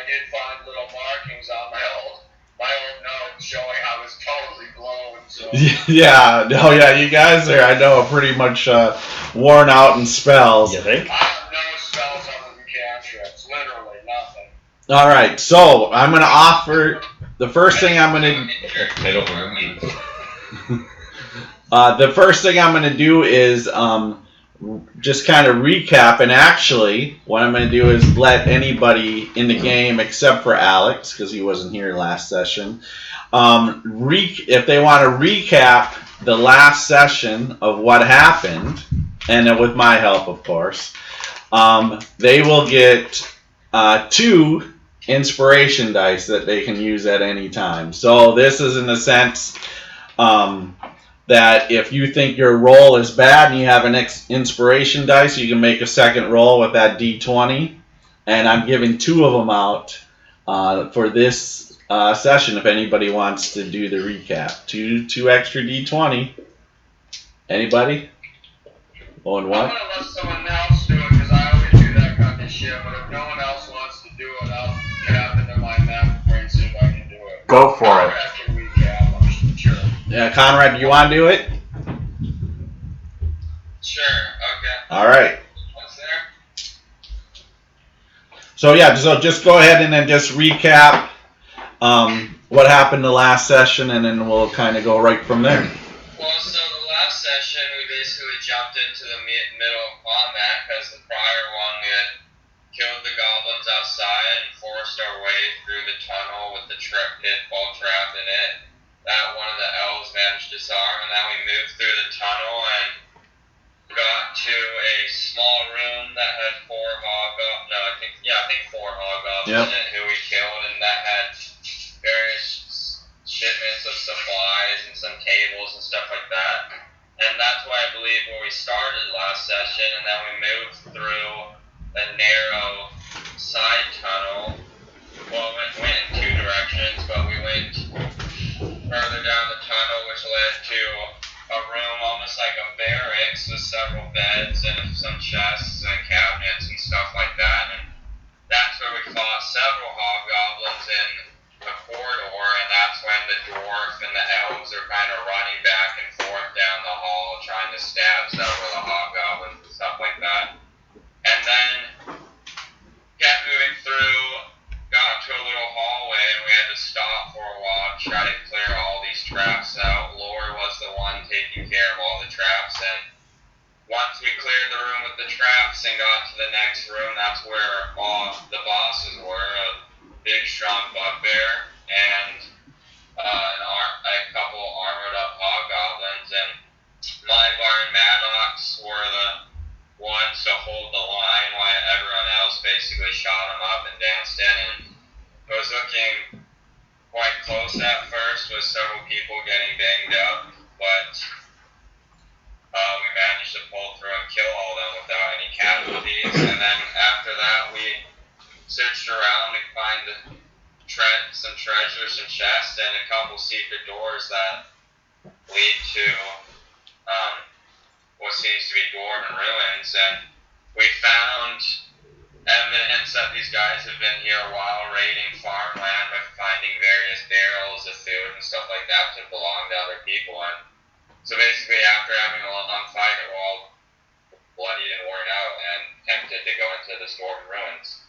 did find little markings on my old note showing I was totally blown. So. Yeah, no, yeah, you guys are, I know, pretty much worn out in spells. You think? I have no spells other than cantrips, literally nothing. All right, so I'm going to offer the first thing I'm going to. I don't remember. The first thing I'm going to do is just kind of recap, and actually, what I'm going to do is let anybody in the game except for Alex, because he wasn't here last session, if they want to recap the last session of what happened, and with my help, of course, they will get 2 inspiration dice that they can use at any time. So this is in the sense that if you think your roll is bad and you have an inspiration dice, you can make a second roll with that D20. And I'm giving 2 of them out for this session if anybody wants to do the recap. 2 extra D20. Anybody? Oh, and what? I'm going to let someone else do it because I always do that kind of shit. But if no one else wants to do it, I'll tap into my map and see if I can do it. Go for it. After recap, I'm sure. Yeah, Conrad, do you want to do it? Sure, okay. All right. What's there? So yeah, so just go ahead and then just recap what happened the last session, and then we'll kind of go right from there. Well, so the last session, we basically jumped into the middle of combat because the prior one we had killed the goblins outside and forced our way through the tunnel with the pitfall trap in it. That one of the elves managed to disarm, and then we moved through the tunnel and got to a small room that had 4 hobgoblins. No, I think 4 hobgoblins in it who we killed, and that had various shipments of supplies and some tables and stuff like that. And that's why I believe where we started last session, and then we moved through a narrow side tunnel. Well, we went in 2 directions, but we went further down the tunnel, which led to a room almost like a barracks with several beds and some chests and cabinets and stuff like that. And that's where we fought several hobgoblins in the corridor, and that's when the dwarf and the elves are kind of running back and forth down the hall trying to stab several of the hobgoblins and stuff like that. And then kept moving through, got to a little hallway, and we had to stop for a while and try to clear all these traps out. Lord was the one taking care of all the traps, and once we cleared the room with the traps and got to the next room, that's where all the bosses were. A big, strong bugbear and a couple armored up hobgoblins, and Mybar and Maddox were the ones to hold the line while everyone else basically shot them up and danced in. And it was looking quite close at first with several people getting banged up, but we managed to pull through and kill all of them without any casualties. And then after that, we searched around to find some treasures, some chests, and a couple secret doors that lead to what seems to be dwarven ruins. And we found evidence that these guys have been here a while raiding farmland by finding various barrels of food and stuff like that that belong to other people. And so basically, after having a long fight, we're all bloodied and worn out and tempted to go into the dwarven ruins.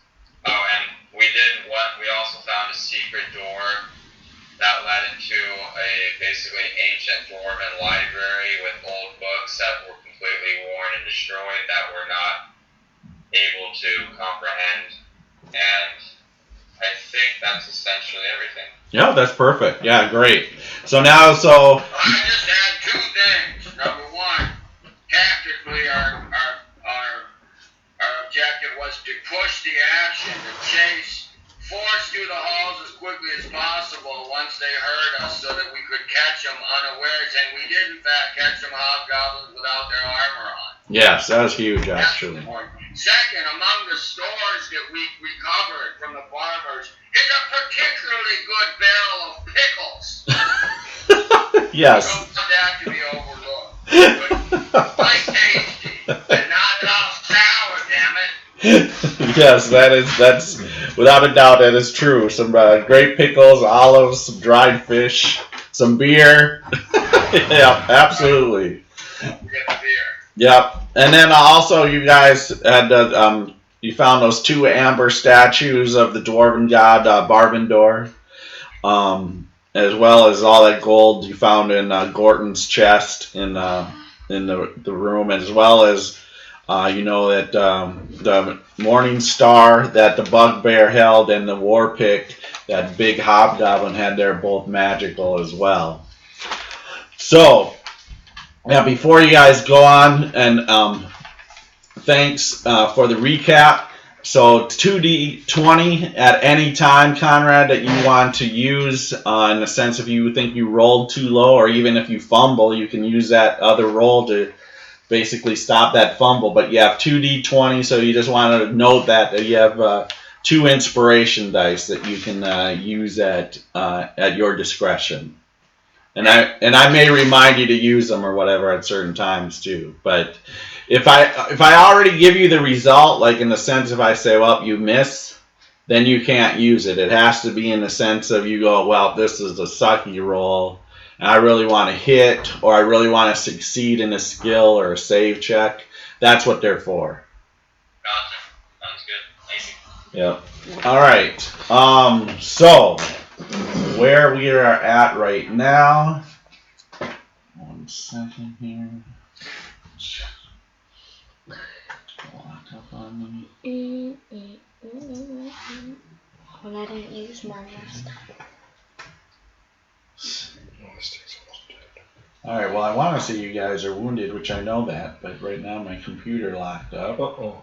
Oh, and we also found a secret door that led into a basically ancient dwarven library with old books that were completely worn and destroyed that were not able to comprehend. And I think that's essentially everything. Yeah, that's perfect. Yeah, great. So now, I just had 2 things. Number 1, tactically, our objective was to push the action, to force through the halls as quickly as possible once they heard us so that we could catch them unawares. And we did, in fact, catch some hobgoblins without their armor on. yes, that was huge, actually. Second, among the stores that we recovered from the farmers is a particularly good barrel of pickles. Yes. Don't want that to be overlooked. But quite tasty. And not at all sour, damn it. Yes, that's without a doubt that is true. Some great pickles, olives, some dried fish, some beer. Yeah, absolutely. We get the beer. Yep. And then also you guys had you found those 2 amber statues of the dwarven god Barbandor, as well as all that gold you found in Gorton's chest in the room, as well as you know that the Morning Star that the Bugbear held and the War Pick that big hobgoblin had there, both magical as well. So now, before you guys go on, and thanks for the recap. So 2d20 at any time, Conrad, that you want to use, in the sense if you think you rolled too low, or even if you fumble, you can use that other roll to basically stop that fumble. But you have 2d20, so you just want to note that you have 2 inspiration dice that you can use at your discretion. And I may remind you to use them or whatever at certain times too. But if I already give you the result, like in the sense if I say, well, you miss, then you can't use it. It has to be in the sense of you go, well, this is a sucky roll, and I really want to hit, or I really want to succeed in a skill or a save check. That's what they're for. Gotcha. Sounds good. Thank you. Yep. All right. So where we are at right now. 1 second here. Lock up on me. Well, I didn't use mine last time. Alright, well, I want to say you guys are wounded, which I know that, but right now my computer locked up. Uh-oh.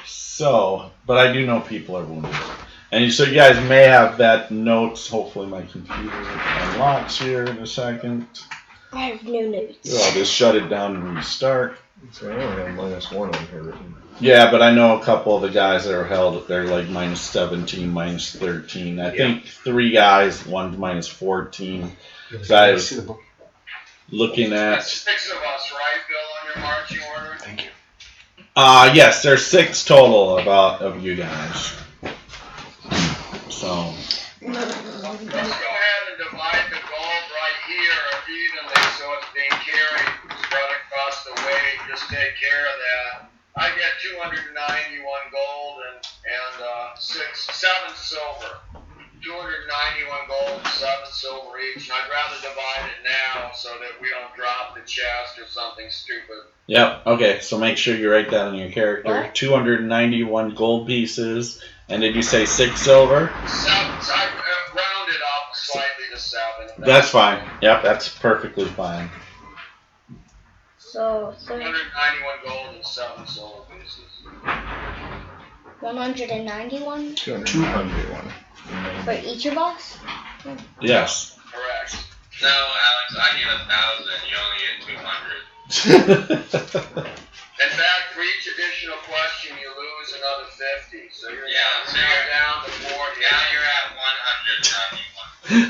So, but I do know people are wounded. And so you guys may have that notes. Hopefully my computer unlocks here in a second. I have no notes. I'll just shut it down and restart. So I only have -1 on here written. Yeah, but I know a couple of the guys that are held, they're like -17, -13. I think 3 guys, one's -14. So I was looking at. 6 of us, right, Bill, on your marching order? Thank you. Yes, there's 6 total of you guys. So. Let's go ahead and divide the gold right here evenly so it's being carried, spread across the weight. Just take care of that. I get 291 gold and 7 silver. 291 gold and 7 silver each. And I'd rather divide it now so that we don't drop the chest or something stupid. Yep. Okay. So make sure you write that on your character. What? 291 gold pieces. And did you say 6 silver? 7. So I rounded up slightly to 7. That's fine. Yep. That's perfectly fine. So 291 gold and 7 silver pieces. 191 201. for each of us? Yes. Correct. No, Alex, I get 1,000. You only get 200. In fact, for each additional question, you lose another 50. So you're So now you're down to 40. now you're at 191.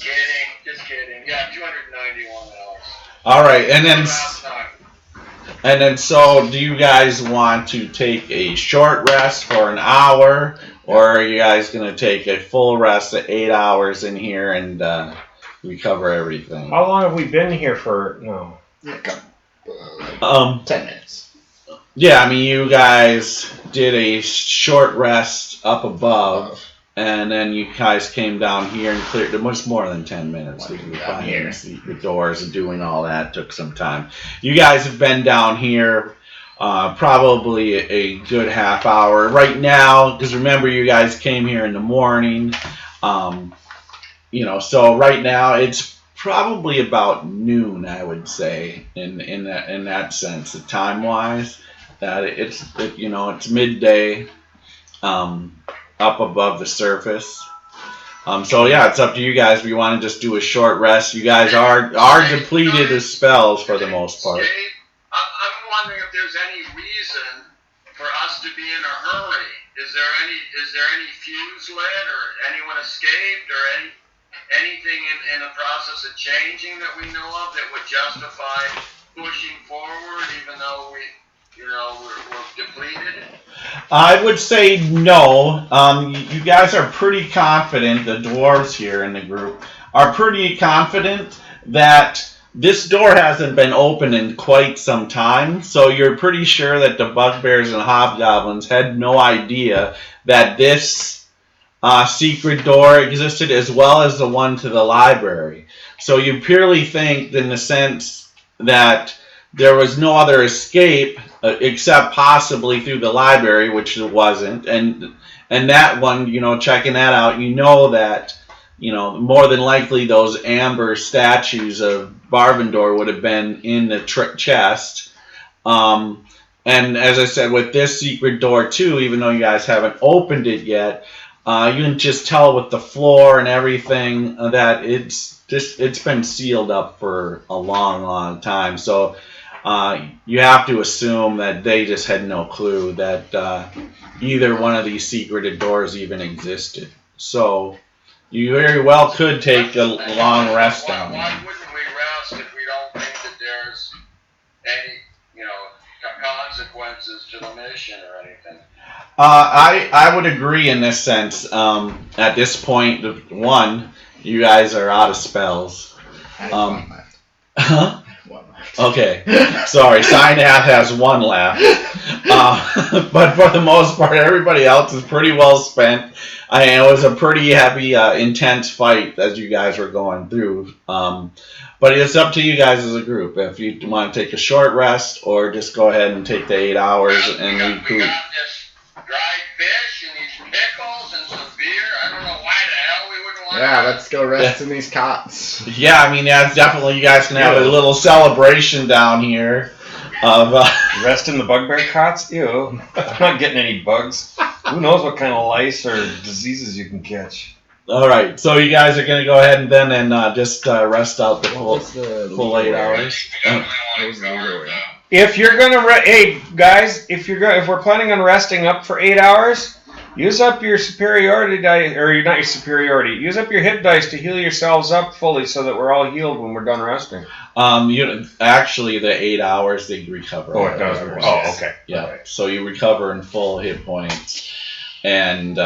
Kidding, just kidding. Yeah, 291 hours. All right. And then. Last time. And then, so do you guys want to take a short rest for an hour, or are you guys going to take a full rest of 8 hours in here and recover everything? How long have we been here for? No. 10 minutes. Yeah, I mean, you guys did a short rest up above, and then you guys came down here and cleared. It was more than 10 minutes. Well, We were down finding here. the doors and doing all that took some time. You guys have been down here probably a good half hour right now, because remember, you guys came here in the morning. So right now it's probably about noon, I would say, in that sense, time wise. That it's midday, up above the surface. So yeah, it's up to you guys. If you want to just do a short rest, you guys are depleted of spells for the most part. Dave, I'm wondering if there's any reason for us to be in a hurry. Is there any fuse lit, or anyone escaped, or anything in the process of changing that we know of that would justify pushing forward, even though we're depleted? I would say no. You guys are pretty confident, the dwarves here in the group are pretty confident that this door hasn't been opened in quite some time, so you're pretty sure that the bugbears and hobgoblins had no idea that this secret door existed as well as the one to the library. So you purely think in the sense that there was no other escape except possibly through the library, which it wasn't, and that one, checking that out, that more than likely those amber statues of Barvendor would have been in the chest. And as I said, with this secret door too, even though you guys haven't opened it yet, you can just tell with the floor and everything that it's been sealed up for a long, long time. So you have to assume that they just had no clue that either one of these secreted doors even existed. So you very well could take a long rest down there. Why wouldn't we rest if we don't think that there's any, consequences to the mission or anything? I would agree in this sense. At this point, one, you guys are out of spells. I have one left. Huh? One left. Okay. Sorry, Synath has one left. But for the most part, everybody else is pretty well spent. It was a pretty heavy, intense fight as you guys were going through. But it's up to you guys as a group. If you want to take a short rest or just go ahead and take the 8 hours and recoup. We got this dried fish and these pickles and some beer. I don't know why the hell we wouldn't want Yeah, let's go rest in these cots. Yeah, it's definitely, you guys can have a little celebration down here of Rest in the bugbear cots? Ew. I'm not getting any bugs. Who knows what kind of lice or diseases you can catch. All right, so you guys are going to go ahead and then just rest out the full 8 hours. If you're gonna, hey guys, if we're planning on resting up for 8 hours, use up your superiority die, or not your superiority. Use up your hit dice to heal yourselves up fully, so that we're all healed when we're done resting. Actually, the 8 hours they recover. Oh, it does. Oh, okay. Yeah, Okay. so you recover in full hit points, and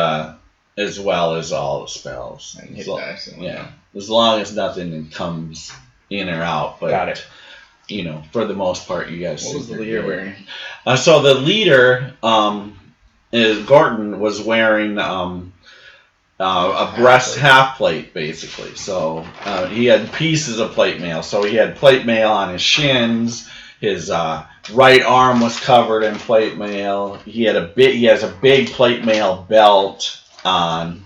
as well as all the spells. And hit dice and yeah, as long as nothing comes in or out. But, got it. For the most part, you guys. What was the leader wearing? So the leader, Gordon, was wearing a breast half plate, basically. So he had pieces of plate mail. So he had plate mail on his shins. His right arm was covered in plate mail. He has a big plate mail belt on.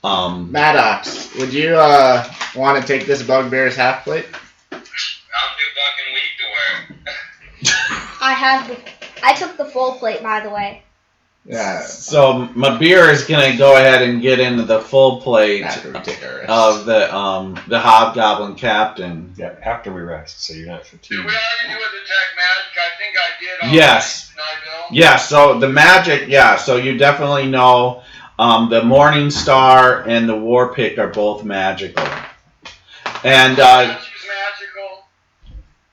Maddox, would you want to take this bugbear's half plate? I'm too fucking weak to wear. I took the full plate, by the way. Yeah. So my beer is gonna go ahead and get into the full plate After we take our rest. of the hobgoblin captain. Yeah, after we rest, so you're not Did fatigued. we already do a detect magic? I think I did. Yes. Yeah, so the magic, so you definitely know the Morning Star and the War Pick are both magical. And Statues magical?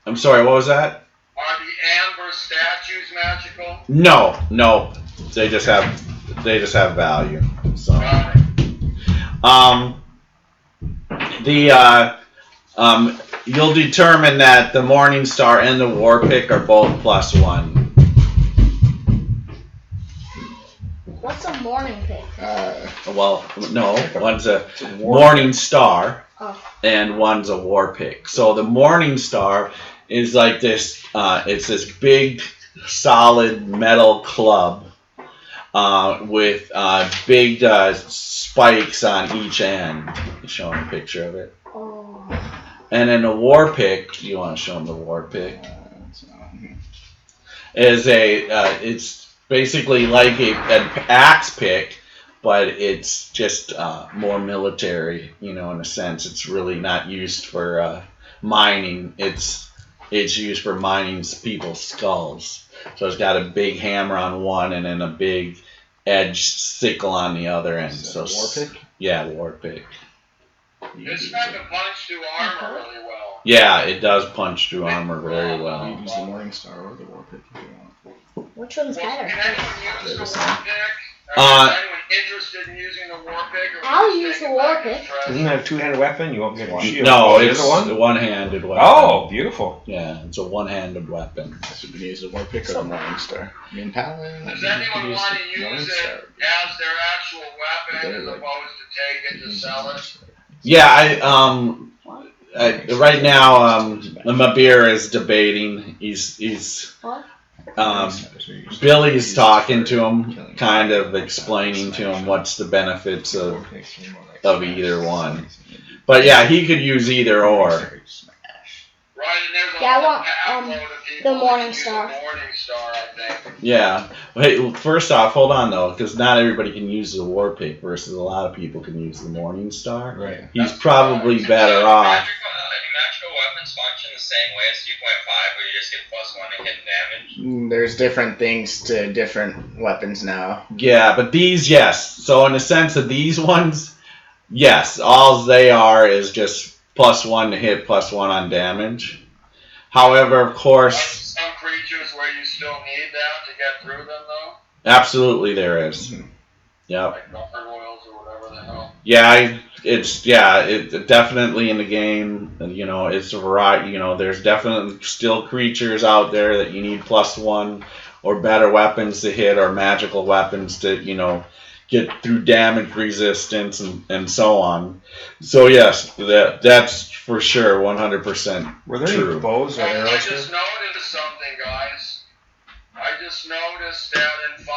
I'm sorry, what was that? Are the amber statues magical? No. They just have value. So Got it. you'll determine that the Morning Star and the War Pick are both +1. What's a morning pick? Well, no, one's a Morning Star and one's a War Pick. So the Morning Star is like this. It's this big, solid metal club with big spikes on each end. Showing a picture of it. Oh. And then a War Pick. You want to show them the War Pick? Is it's basically like an axe pick, but it's just more military, in a sense. It's really not used for mining. It's used for mining people's skulls. So it's got a big hammer on one and then a big edged sickle on the other end. So War Pick? Yeah, War Pick. This type of punch through armor really well. Yeah, it does punch through armor very well. You use the Morning Star or the War Pick if you want. Which one's Well, better? can anyone use the war pick? Uh, Is anyone interested in using the war pick? Or I'll just use take the it war back as pick. treasure? Doesn't it have a two-handed weapon? You won't get a shield. No, Oh, it it's is a one? a one-handed weapon. Oh, beautiful. Yeah, it's a one-handed weapon. So you can use the war pick or the Morning Star. I mean, Paladin. Does you can anyone use want the to Morning use it Star. as their actual weapon as They're like- opposed to take it to sell it? Yeah, right now, Mabir is debating. He's What? Billy's talking to him, kind of explaining to him what's the benefits of either one. But yeah, he could use either or. Right, and there's a Yeah, I whole want, packload of people the that Morning use Star. The Morning Star, I think. Yeah. Wait, first off, hold on though, because not everybody can use the war pick versus a lot of people can use the Morning Star. Right. He's probably better off. Magical weapons function the same way as 2.5, where you just get +1 to hit damage. There's different things to different weapons now. Yeah, but these, yes. So in the sense of these ones, yes, all they are is just +1 to hit, +1 on damage. However, of course, Some creatures where you still need that to get through them, though, absolutely there is. Yep. like gargoyles or whatever the hell. Yeah, it definitely in the game, you know, it's a variety, you know, there's definitely still creatures out there that you need +1 or better weapons to hit or magical weapons to, you know, get through damage resistance and so on. So yes, that's for sure 100% Were there true. any bows or I arrows here? just noticed something, guys. I just noticed that in 5.0, a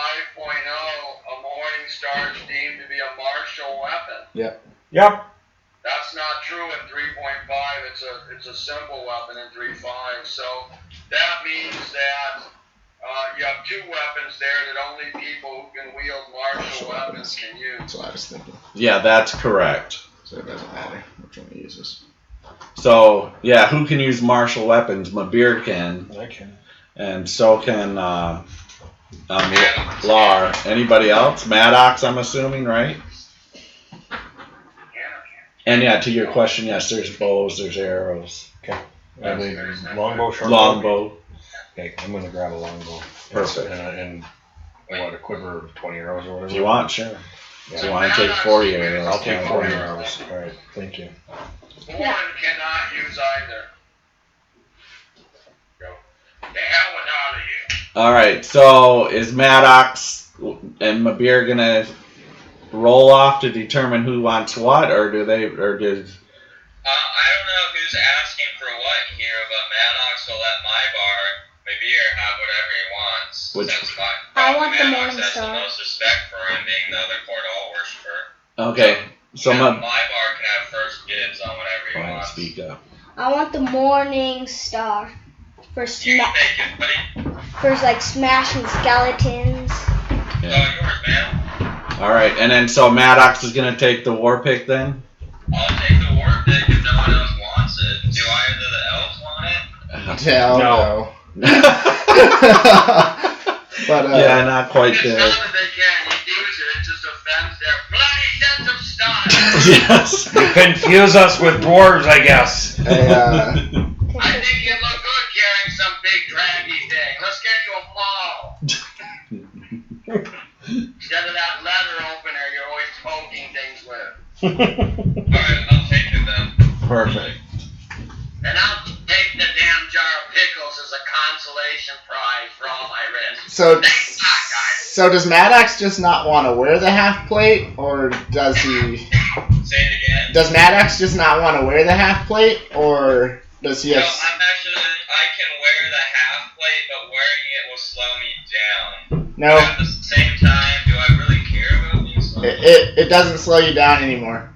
Morning Star is deemed to be a martial weapon. Yep. That's not true in 3.5. It's a simple weapon in 3.5. So that means that you have two weapons there that only people who can wield martial weapons can use. That's what I was thinking. Yeah, that's correct. So it doesn't matter which one he uses. So, yeah, who can use martial weapons? Mabir can. I can. And so can Lar. Anybody else? Maddox, I'm assuming, right? And yeah, to your question, yes, there's bows, there's arrows. Are they longbow, short Longbow. Okay, I'm gonna grab a longbow. Perfect. And what, a quiver of 20 arrows or whatever? If you want, sure. Yeah. If you want to take 40 arrows. I'll take 40 fine. arrows. Alright, thank you. Warren cannot use either. Go. The hell with all of you. Alright, so is Maddox and Mabir gonna roll off to determine who wants what, or does I don't know who's asking for what here, but Maddox will let my bard, Mabir, have whatever he wants. Which- Since I want the Maddox Morning has Star. the most respect for him being the other Cordal worshiper. okay, so My Mab- bard can have first dibs on whatever he Fine, wants. speak up. I want the Morning Star for You can take it, buddy. like smashing skeletons. It's all yours, man. Alright, and then so Maddox is gonna take the war pick then? I'll take the war pick if no one else wants it. Do either the elves want it? Hell No. no. But yeah, not quite It's there. not that they can't use it, it just offends their bloody sense of style. Yes. You confuse us with dwarves, I guess. hey, I think you'd look good carrying some big draggy thing. Let's get you a maul. Instead of that leather opener you're always poking things with. Alright, I'll take it then. Perfect. And I'll take the damn jar of pickles as a consolation prize for all my risk. so Thanks a lot, guys. so does Maddox just not want to wear the half plate, or does he? Say it again. Does Maddox just not want to wear the half plate, or does he No, have? I can wear the half plate, but wearing it will slow me down. No, But at the same time, do I really care about being slowed? it doesn't slow you down anymore.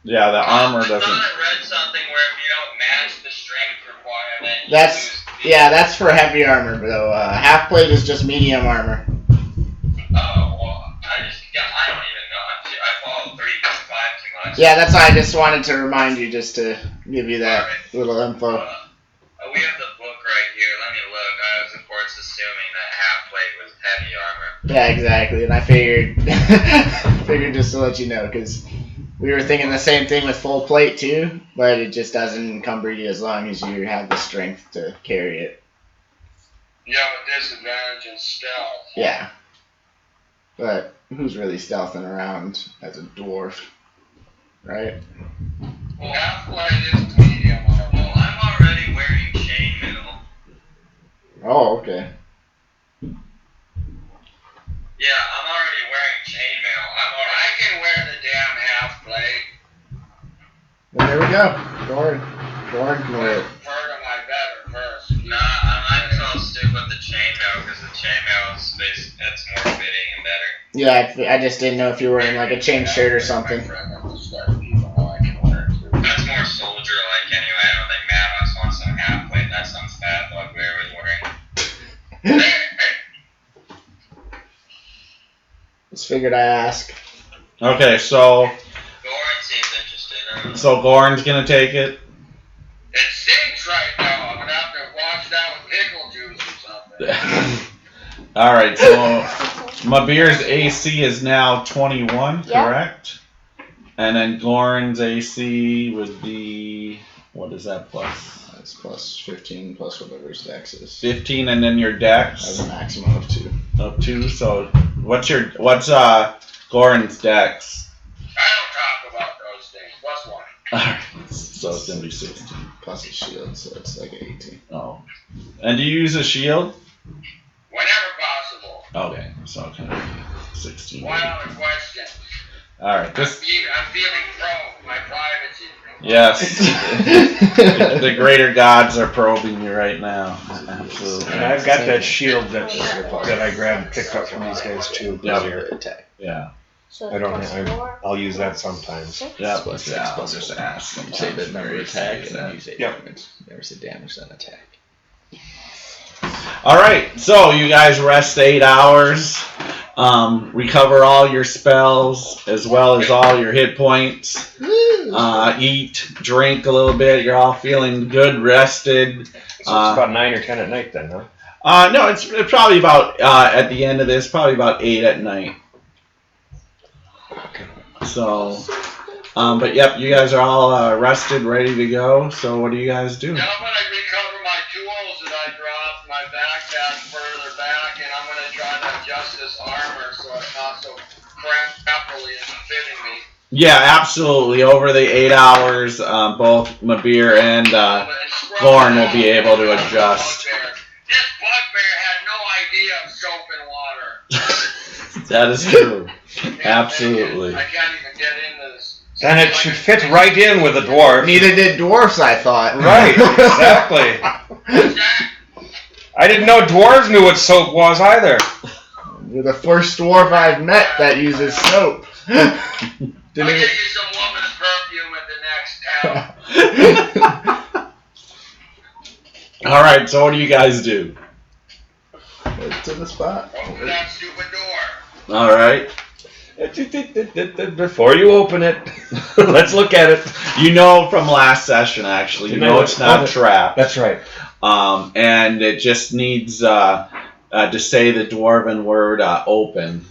Yeah, the armor I thought doesn't. I read something where if you don't match the strength requirement, you That's lose the... yeah, that's for heavy armor though. Half plate is just medium armor. Oh, well, I don't even know. I follow 3.5 too much. Yeah, that's why I just wanted to remind you, just to give you that little info. We have the book right here. Let me look. I was, of course, assuming that half plate was heavy armor. Yeah, exactly. And I figured just to let you know, because we were thinking the same thing with full plate too, but it just doesn't encumber you as long as you have the strength to carry it. You have a disadvantage in stealth. Yeah. But who's really stealthing around as a dwarf? Right? Well, half-blade is medium armor. Well, I'm already wearing chainmail. Oh, okay. Yeah, I'm already wearing chainmail. I can wear the damn half-blade. Well, there we go. Gordon can wear it. Part of my better first. Nah, I might as well stick with the chainmail because the chainmail is it's more fitting and better. Yeah, I just didn't know if you were wearing like a chain shirt or something. My friend, I'm just letting people know I can wear it too. That's more soldier-like anyway. I don't think Maddox wants some half-plate. That's some fat bugbear was wearing. Just figured I'd ask. Okay, so Goran seems interested. Goran's gonna take it. It stinks right now. I'm gonna have to wash that with pickle juice or something. All right, so Mabir's AC is now 21, Yep. correct? And then Goran's AC would be, what is that plus? That's plus 15 plus whatever his dex is. 15, and then your That's dex a maximum of 2. of 2. So what's Goran's dex? I don't talk about those things. Plus 1. All right, so it's gonna be 16. Plus his shield, so it's like 18. Oh, and do you use a shield? Whenever possible. Okay, so it can be 16. One other question. All right, I'm this feeling pro. My privacy. yes, the greater gods are probing you right now. Absolutely. And I've got that shield that I picked up from these guys too. Yeah. Earlier. Attack. Yeah. So I don't. plus 4, I'll use that sometimes. 6. Yeah, Plus 6 yeah, plus I'll just 4. ask You them. say the number attack and then you say Yep. damage. Never say damage, then attack. All right, so you guys rest 8 hours, recover all your spells as well as all your hit points, eat, drink a little bit. You're all feeling good, rested. So it's about 9 or 10 at night then, huh? No, it's probably about at the end of this, probably about 8 at night. So, but yep, you guys are all rested, ready to go. So what do you guys do? Now I'm going to recover my tools that I dropped, my backpack further back, and I'm going to try to adjust this armor so it's not so crappily fitting me. Yeah, absolutely. Over the 8 hours, both Mabir and Gorn will be able to adjust. This bugbear had no idea of soap and water. That is true. Absolutely. I can't even get into this. Then it should fit right in with a dwarf. Neither did dwarfs, I thought. Right, exactly. What's that? I didn't know dwarves knew what soap was either. You're the first dwarf I've met that uses soap. I'll Didn't get even... you some woman's perfume at the next town. All right, so what do you guys do? To the spot. Open that stupid door. All right. Before you open it, let's look at it. You know from last session, actually. You know it's not trapped. That's right. And it just needs to say the dwarven word open,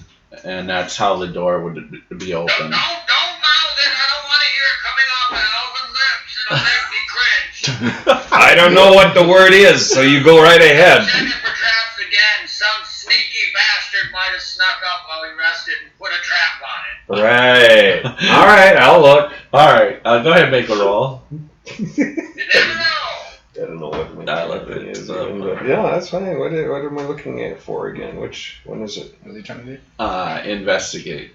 and that's how the door would be Don't open. mouth it. I don't want to hear it coming off my elven lips. It'll make me cringe. I don't know what the word is, so you go right ahead. Checking for traps again. Some sneaky bastard might have snuck up while he rested and put a trap on it. Right. All right, I'll look. All right, go ahead and make a roll. You never know. I don't know what my I love it. is. Yeah, that's fine. What am I looking at for again? Which one is it? What are they trying to do? Investigate.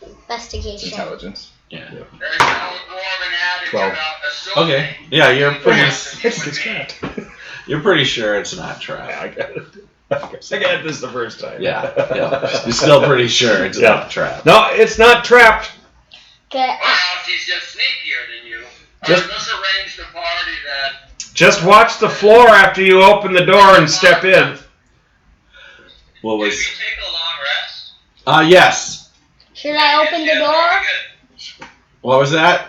It's Investigation. intelligence. Yeah. There's no dwarven adage 12. about assuming. Okay. Yeah, you're pretty. It's trapped. You're pretty sure it's not trapped. I got it. I got this the first time. Yeah. You're still pretty sure it's not trapped. No, it's not trapped. Okay. Well, she's just sneakier than you. Just- Let's arrange the party that. Just watch the floor after you open the door and step in. What Did we was? take a long rest? Yes. Should I open the door? Very good. What was that?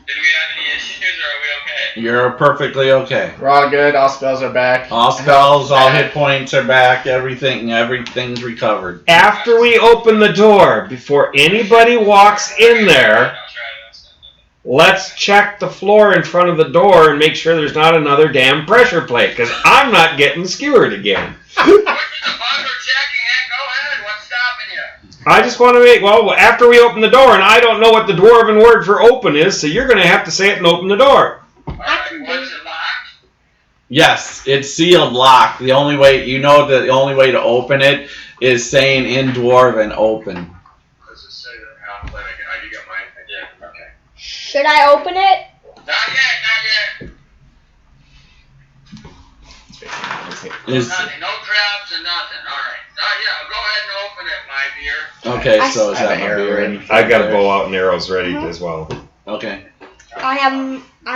Did we have any issues or are we okay? You're perfectly okay. We're all good. All spells are back. All spells, all hit points are back. Everything's recovered. After we open the door, before anybody walks in there, I'll try this. let's check the floor in front of the door and make sure there's not another damn pressure plate, because I'm not getting skewered again. Which is a bug or checking it. Go ahead. What's stopping you? I just want to make, well, after we open the door, and I don't know what the dwarven word for open is, so you're going to have to say it and open the door. Alright, what's it locked? Yes, it's sealed locked. The only way the only way to open it is saying in Dwarven open. Does it say that? You got mine? Yeah. Okay. Should I open it? Not yet. Is Nothing. No traps and nothing. Alright. Yeah, go ahead and open it, my dear. okay, so is I have that an my arrow beer? ready. I got a bow out and arrows ready as well. Okay. I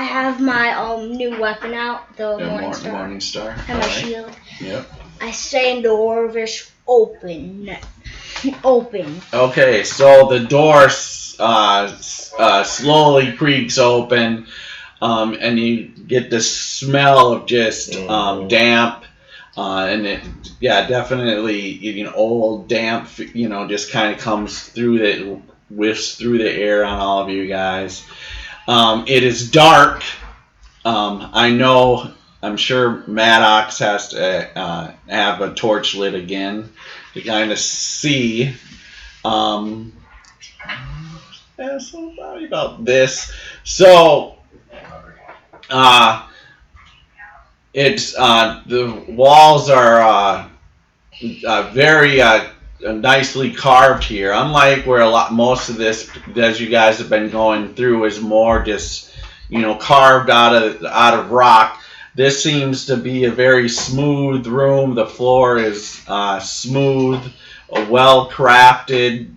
have my new weapon out, the Morning Star. Morning Star. And my Alright. shield. Yep. I say in Dwarvish, open. Open. Okay, so the door slowly creaks open, and you get the smell of just damp, and it, definitely, old damp, just kind of comes through whiffs through the air on all of you guys. It is dark. I'm sure Maddox has to have a torch lit again to kind of see. So sorry about this. So, it's the walls are very nicely carved here. Unlike where most of this, as you guys have been going through, is more just carved out of rock. This seems to be a very smooth room. The floor is smooth, well crafted,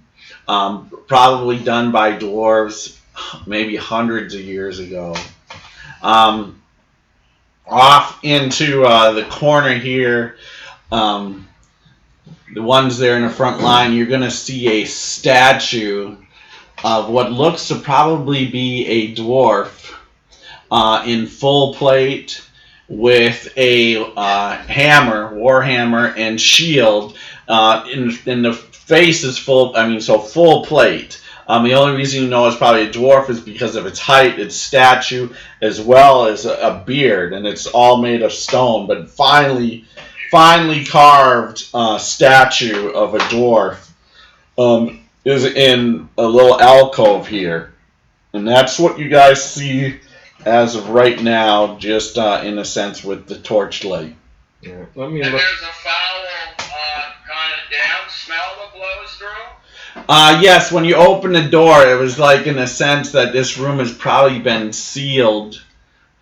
probably done by dwarves maybe hundreds of years ago. Off into the corner here, the ones there in the front line, you're going to see a statue of what looks to probably be a dwarf in full plate with a war hammer and shield. In the face is full plate. The only reason you know it's probably a dwarf is because of its height, its stature, as well as a beard, and it's all made of stone, but finely carved statue of a dwarf is in a little alcove here. And that's what you guys see as of right now, just in a sense with the torchlight. Yeah. Let me And look. there's a foul, kind of damp smell that blows through. Yes, when you open the door, it was like in a sense that this room has probably been sealed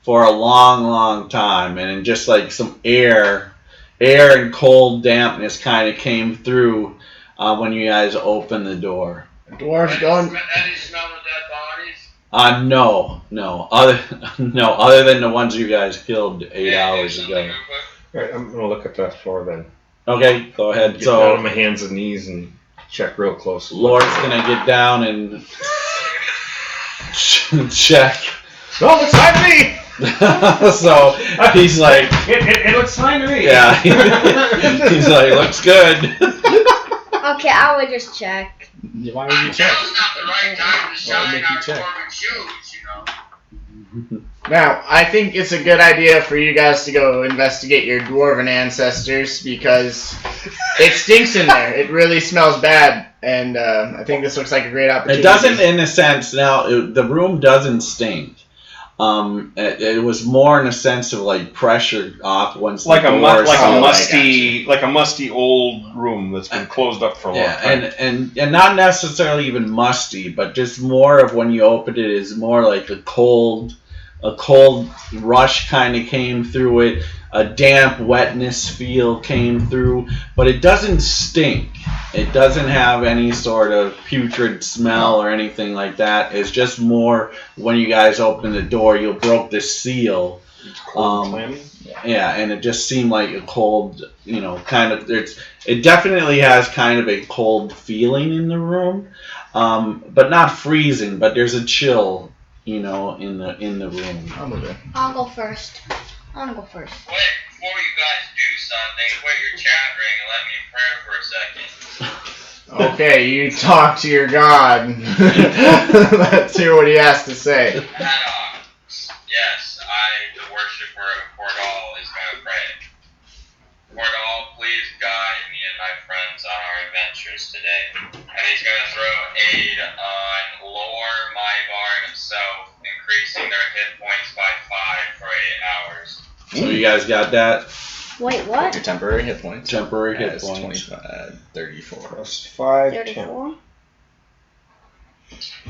for a long, long time, and just like some air and cold dampness kind of came through when you guys opened the door. Dwarves going. Any smell of dead bodies? No. Other than the ones you guys killed 8 hours ago. Real quick. Alright, I'm going to look at that floor then. Okay, go ahead. Get down on So my hands and knees and check real close. Lord's gonna get down and check. No, it's fine to me! So he's like, It looks fine to me. yeah. He's like, looks good. Okay, I will just check. Why would you check? Now's not the right time to shine make you our check? dwarven shoes, Now, I think it's a good idea for you guys to go investigate your dwarven ancestors because it stinks in there. It really smells bad, and I think this looks like a great opportunity. It doesn't, in a sense. Now the room doesn't stink. It was more in a sense of like pressure off once the door sealed. like a musty old room that's been closed up for a long time. and not necessarily even musty, but just more of when you open it is more like a cold rush kind of came through it. A damp wetness feel came through, but it doesn't stink. It doesn't have any sort of putrid smell or anything like that. It's just more when you guys open the door, you broke the seal. Yeah, and it just seemed like a cold, kind of. It definitely has kind of a cold feeling in the room, but not freezing. But there's a chill, in the room. I'll move it. I'll go first. Wait, before you guys do something, quit your chattering and let me pray for a second. Okay, you talk to your god. Let's hear what he has to say. Maddox, yes, the worshiper of Cordal, is going to pray. Cordal, please guide me and my friends on our adventures today. And he's going to throw aid on Lore, Mybar, and himself, increasing their hit points by 5 for 8 hours. So you guys got that? Wait, what? Your temporary hit points. Temporary hit As points. 34. Plus 5, 10. 34?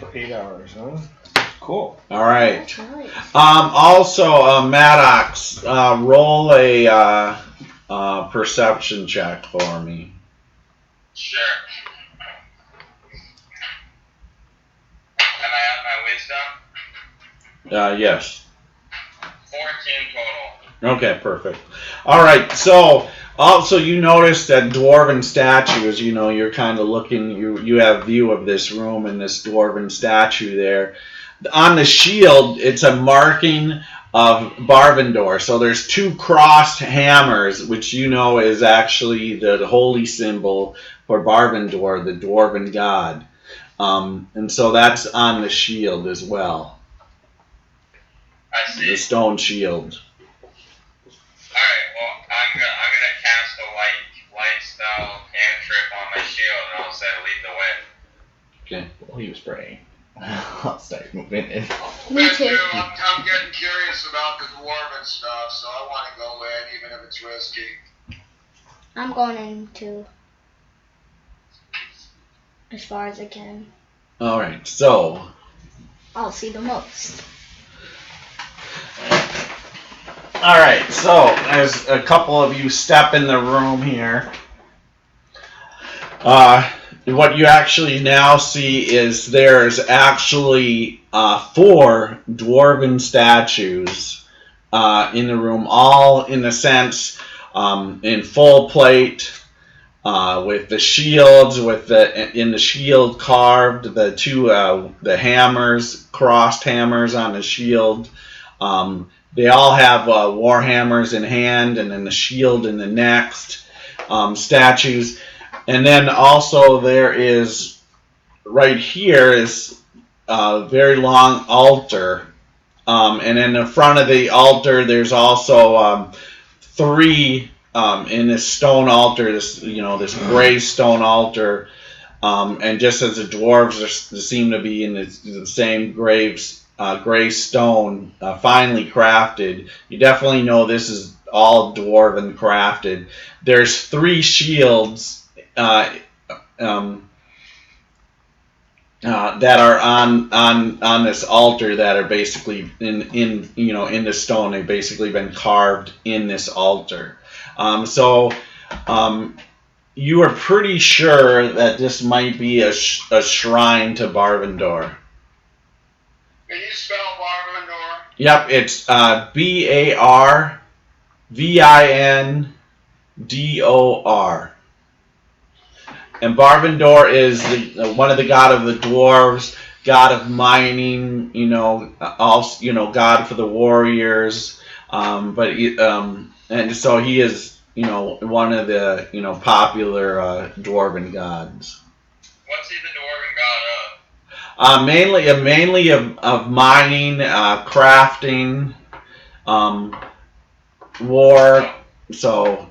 For 8 hours, huh? Cool. All right. That's nice. Also, Maddox, roll a perception check for me. Sure. Can I add my wisdom? Yes. 14 total. Okay, perfect. All right, so also you notice that dwarven statues, you're kind of looking, you have view of this room and this dwarven statue there. On the shield, it's a marking of Barvendor. So there's 2 crossed hammers, which is actually the holy symbol for Barvendor, the dwarven god. And so that's on the shield as well. I see. The stone shield. Alright, well, I'm gonna cast a light spell cantrip on my shield, and I'll say lead the way. Okay. Well, he was praying. I'll start moving in. Me too. I'm getting curious about the dwarven stuff, so I want to go in, even if it's risky. I'm going in too. As far as I can. All right, so I'll see the most. all right, so as a couple of you step in the room here, what you actually now see is there's actually 4 dwarven statues in the room, all in a sense in full plate, with the shields, in the shield carved the 2 the hammers, crossed hammers on the shield. They all have war hammers in hand, and then the shield in the next statues. And then also there is, right here is a very long altar. And in the front of the altar there's also 3 in this stone altar, this gray stone altar. And just as the dwarves seem to be in the same gray stone, finely crafted, you definitely know this is all dwarven crafted. There's 3 shields that are on this altar that are basically in the stone. They've basically been carved in this altar. So you are pretty sure that this might be a shrine to Barvendor. Can you spell Barvendor? Yep, it's Barvindor. And Barvendor is one of the god of the dwarves, god of mining, also god for the warriors. And so he is one of the popular dwarven gods. What's he the dwarven god of? Mainly of mining, crafting, war. So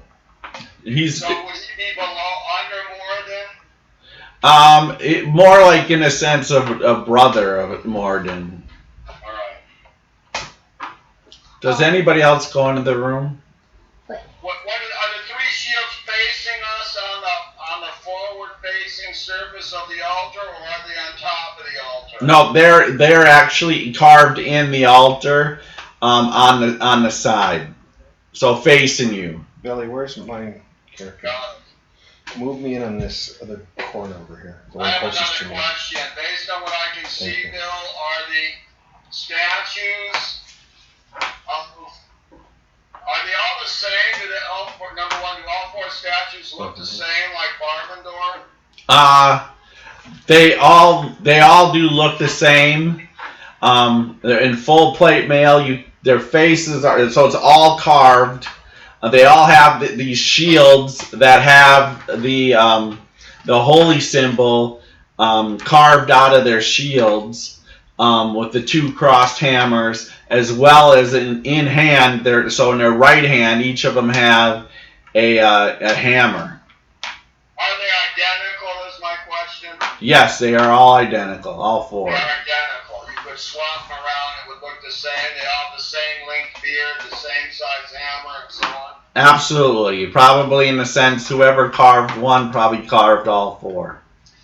he's. So would he be under Moradin? More like in a sense of a brother of Moradin. Alright. Does anybody else go into the room? What are the 3 shields facing us on the forward facing surface of the altar, or are they on top of the altar? No, they're actually carved in the altar, on the side, so facing you. Billy, where's my character? Got it. Move me in on this other corner over here. The I one have closest to another me. question. Based on what I can see, Thank you. Bill, are the statues are they all the same? Number one, do all 4 statues look the same, like Barvendor? They all do look the same. They're in full plate mail. Their faces are, so it's all carved. They all have these shields that have the the holy symbol carved out of their shields with the 2 crossed hammers, as well as in hand. So in their right hand, each of them have a hammer. Are they identical? Is my question. Yes, they are all identical, all 4. They're identical. You could swap them around; it would look the same. They all have the same length beard, the same size hammer, and so on. Absolutely. Probably in the sense whoever carved one probably carved all 4. Or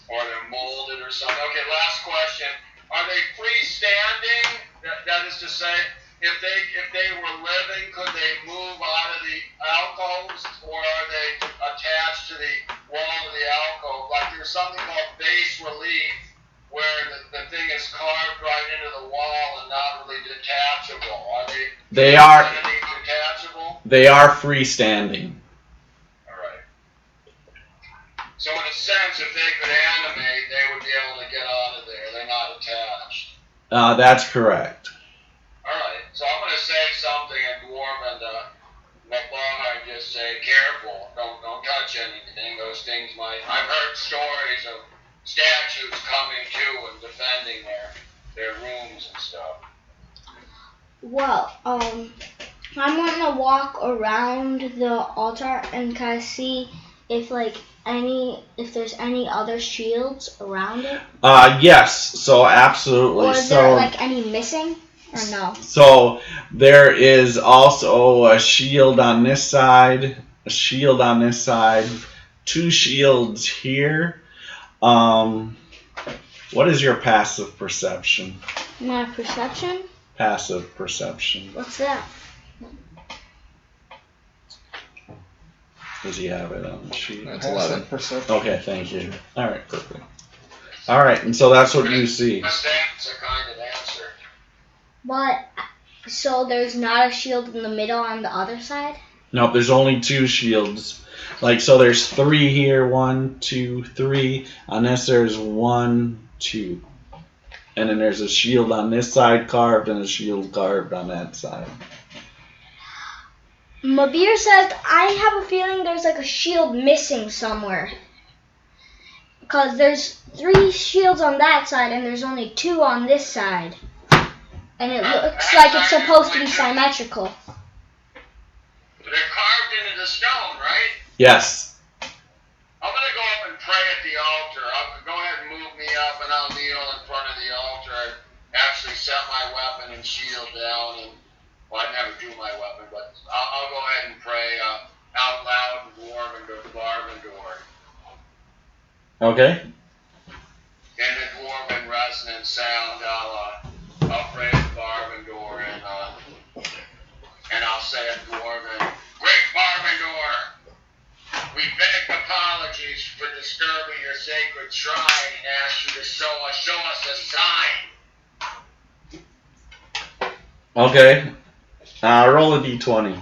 they're molded or something. Okay, last question. Are they freestanding? That is to say, if they were living, could they move out of the alcoves, or are they attached to the wall of the alcove? Like there's something called bas relief, where the thing is carved right into the wall and not really detachable. Are they? They are detachable. They are freestanding. All right. So in a sense, if they could animate, they would be able to get out of there. They're not attached. That's correct. All right. So I'm going to say something in Dwarven to McLaughlin and just say, careful. Don't touch anything. Those things might. I've heard stories of statues coming to and defending their rooms and stuff. Well, I'm gonna walk around the altar and kind of see if there's any other shields around it. Yes. So absolutely. Or is there any missing or no? So there is also a shield on this side, a shield on this side, 2 shields here. What is your passive perception? My perception? Passive perception. What's that? Does he have it on the sheet? That's 11. Okay, thank you. All right, perfect. All right, and so that's what you see. That's a kind of answer. But so there's not a shield in the middle on the other side? Nope, there's only 2 shields. So there's 3 here, 1, 2, 3. On this there's 1, 2. And then there's a shield on this side carved and a shield carved on that side. Mabir says, I have a feeling there's a shield missing somewhere. Because there's 3 shields on that side and there's only 2 on this side. And it looks like it's supposed to be symmetrical. They're carved into the stone, right? Yes. I'm going to go up and pray at the altar. Go ahead and move me up, and I'll kneel in front of the altar and actually set my weapon and shield down. And well, I never do my weapon, but I'll go ahead and pray out loud in Dwarven. Okay. In the Dwarven resonant sound, I'll pray at Barvendor, and I'll say at Dwarven, Great Barvendor, we beg apologies for disturbing your sacred shrine and ask you to show us a sign. Okay. Roll a d20.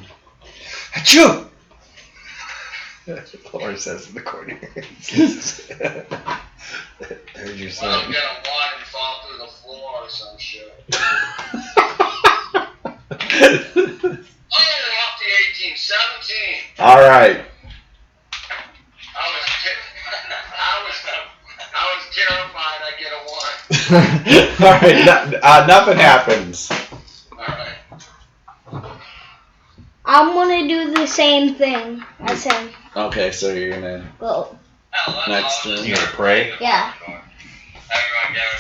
Achoo! Laura says in the corner. There's your Well, I'll sign. get a 1 and fall through the floor or some shit. Oh, off the 18, 17. All right. I was terrified I'd get a 1. All right. Nothing happens. All right. I'm gonna do the same thing as him. Okay, so you're gonna Go. next turn. You gonna pray? Yeah.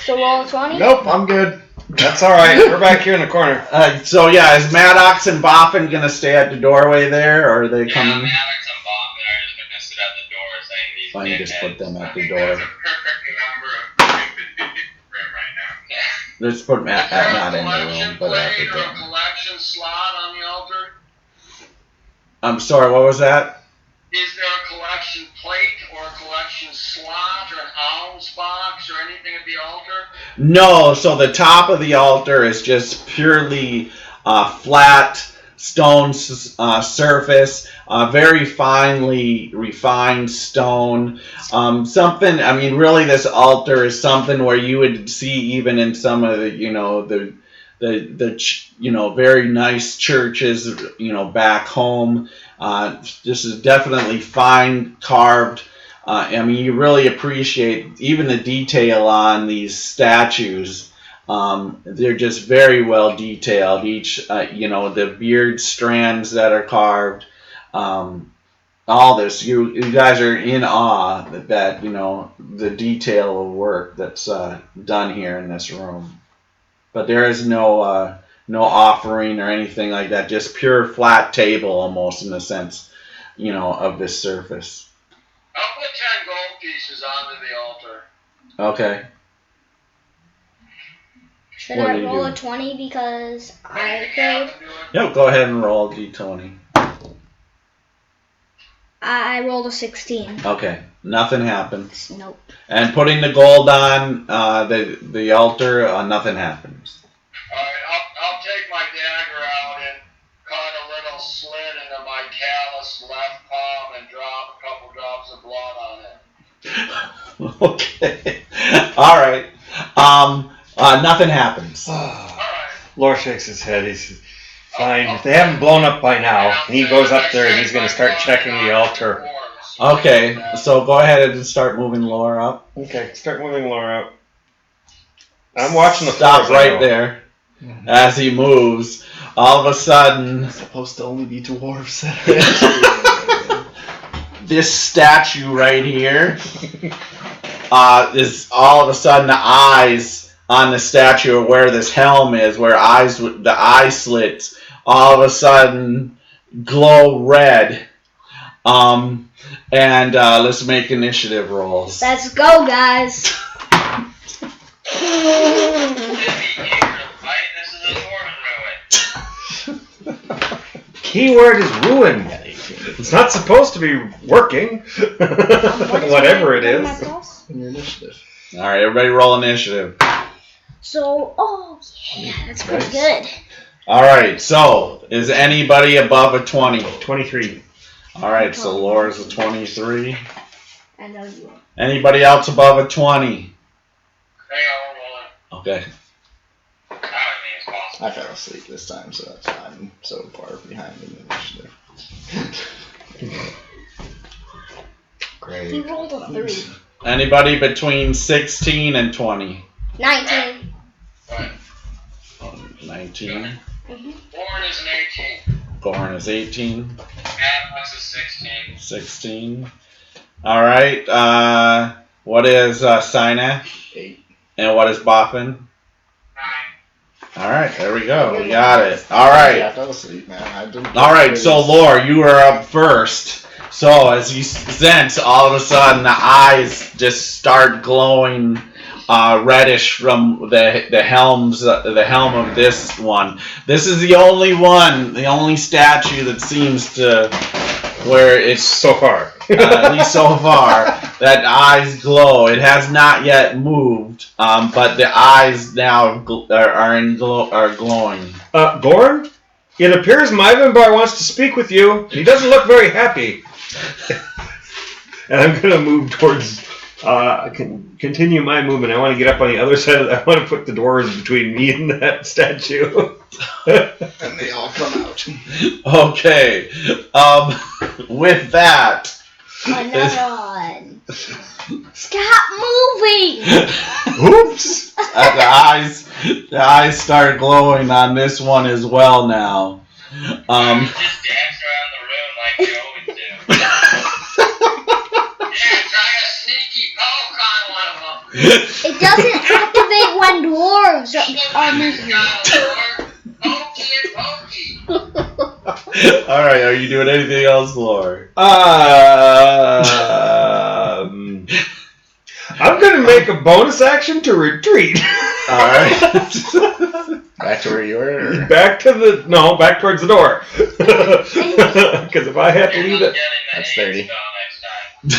So roll 20? Nope, I'm good. That's all right. We're back here in the corner. So yeah, is Maddox and Boffin gonna stay at the doorway there, or are they Yeah, coming? Maddox and Boffin are just gonna sit at the door saying these Fine, you just put them at the door. That's a perfect number of stupid right now. Yeah. Let's put Matt Is there not a in the collection room, but at the plate or a door. collection slot on the altar? I'm sorry, what was that? Is there a collection plate or a collection slot or an alms box or anything at the altar? No, so the top of the altar is just purely flat stone surface, very finely refined stone. Something, I mean, really this altar is something where you would see even in some of the, the very nice churches, back home. This is definitely fine carved I mean, you really appreciate even the detail on these statues. They're just very well detailed. Each, the beard strands that are carved. All this, you guys are in awe that the detail of work that's done here in this room. But there is no offering or anything like that. Just pure flat table, almost in the sense, of this surface. I'll put 10 gold pieces onto the altar. Okay. Should What I do you roll do? a 20 because I Maybe failed? Captain do it. Yep. Go ahead and roll a d20. I rolled a 16. Okay. Nothing happens. Nope. And putting the gold on the altar, nothing happens. Alright, I'll take my dagger out and cut a little slit into my calloused left palm and drop a couple drops of blood on it. Okay. All right. Nothing happens. Alright. Lore shakes his head. He says, fine. If they haven't blown up by now, and he goes up there and he's going to start checking the altar. Okay. So go ahead and start moving Lore up. Okay, start moving Lore up. I'm watching the Stop floors, I right know. there. As he moves, all of a sudden, It's supposed to only be dwarves. this statue right here is all of a sudden the eyes on the statue of where this helm is, where the eye slits, all of a sudden glow red. And let's make initiative rolls. Let's go, guys. This is a dwarven ruin. Keyword is ruin. It's not supposed to be working. Whatever it is. Your initiative. All right, everybody roll initiative. So, yeah, that's pretty Nice. good. All right, so is anybody above a 20? 23. All right, so Laura's a 23. I know you are. Anybody else above a 20? Hang on, roll it. Okay. That would mean it's possible. I fell asleep this time, so that's why I'm so far behind in the initiative. He Great. rolled a 3. Anybody between 16 and 20? 19. Right. 19. Born is an 18. Gorn is 18. Alex is 16. 16. All right. What is Sinah? 8. And what is Boffin? 9. All right, there we go. We got it. All Yeah, right. I fell asleep, man. I didn't. All right, so Lore, you are up first. So as you sense, all of a sudden the eyes just start glowing reddish from the helm of this one. This is the only statue that seems to where it's So far. at least so far that eyes glow. It has not yet moved, but the eyes now are glowing. Gorn? It appears Myvenbar wants to speak with you. He doesn't look very happy. And I'm going to move towards... continue my movement. I want to get up on the other side of that. I want to put the dwarves between me and that statue. And they all come out. Okay. With that, Another one. Stop moving! Oops! the eyes start glowing on this one as well now. Just dance around the room like you always do. Yeah, try a sneaky poke on one of them. It doesn't activate when dwarves are moving. Pokey and pokey. All right, are you doing anything else, Lord? I'm going to make a bonus action to retreat. All right. Back to where you were? Or? Back towards the door. Because if I have to leave it... That's 30. Next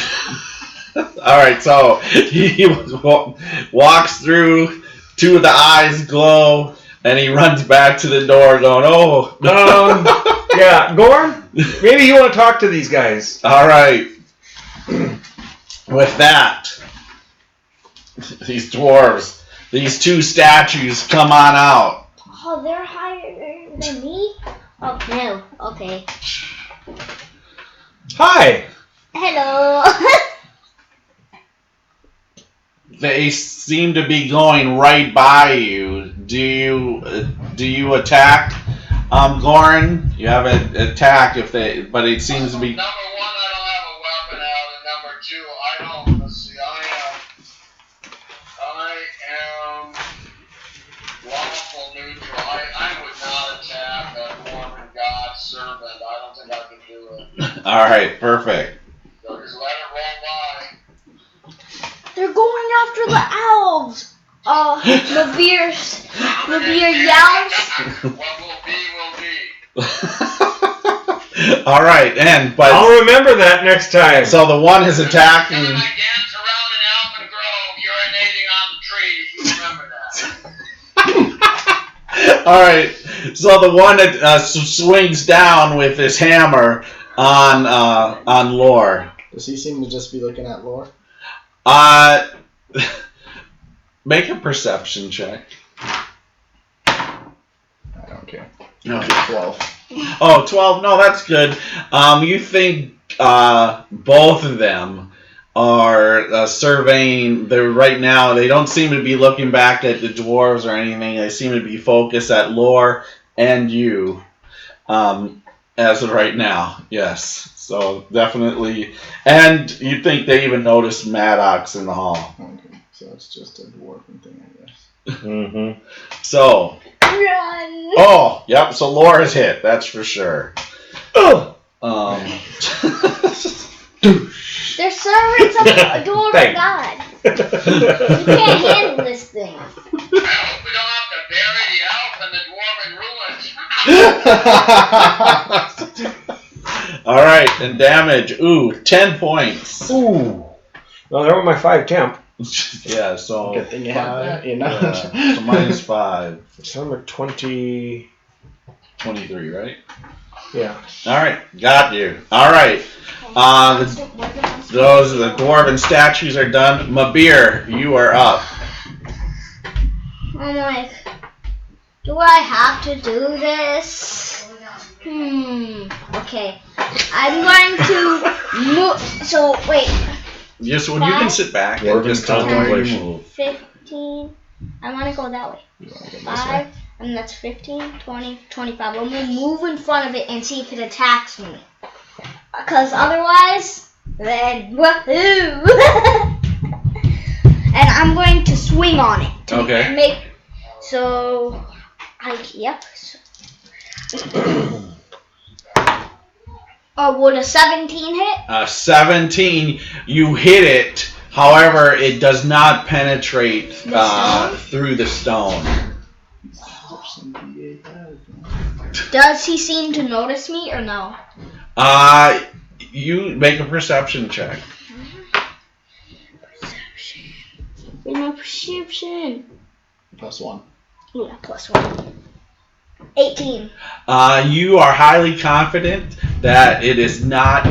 time. All right, so he walks through, two of the eyes glow, and he runs back to the door going, oh. Yeah, Gorn, maybe you want to talk to these guys. All right. With that, these dwarves, these two statues come on out. Oh, they're higher than me? Oh, no. Okay. Hi. Hello. they seem to be going right by you. Do you attack, Goran? You have an attack if they, but it seems to be. Number one, I don't have a weapon out, and number two, I don't. Let's see, I am lawful neutral. I would not attack a Mormon God servant. I don't think I could do it. All right, perfect. So just let it roll by. They're going after the elves. Mavir yells. What will be, will be. All right, but I'll remember that next time. so the one is attacking. And I dance around an almond grove, urinating on the trees. You remember that. All right, so the one that swings down with his hammer on Lore. Does he seem to just be looking at Lore? Make a perception check. I don't care. Okay. 12. Oh, 12. No, that's good. You think both of them are surveying. They're right now. They don't seem to be looking back at the dwarves or anything. They seem to be focused at Lore and you, as of right now. Yes. So definitely, and you think they even noticed Maddox in the hall. Okay, so it's just a dwarven thing, I guess. Mm-hmm. So. Run. Oh, yep. So Laura's hit. That's for sure. They're servants of a dwarven god. You can't handle this thing. I hope we don't have to bury the elf in the dwarven ruins. All right, and damage. Ooh, 10 points. Ooh. Well, there went my 5 temp. Yeah, so Good thing you have that, you know. yeah, so minus 5. So I'm at 20. 23, right? Yeah. All right, got you. All right. Those the dwarven statues are done. Mabir, you are up. I'm like, do I have to do this? Okay. I'm going to move. So wait. Just when you can sit back and Dwarven just tell me where you contemplation. move. 15. I want to go that way. You want to go this 5, way? and that's 15, 20, 25. I'm going to move in front of it and see if it attacks me. Because otherwise, then woohoo! And I'm going to swing on it. To Okay. Yep. Would a 17 hit? 17, you hit it. However, it does not penetrate through the stone. Does he seem to notice me or no? You make a perception check. Perception. +1. Yeah, +1. 18. You are highly confident that it is not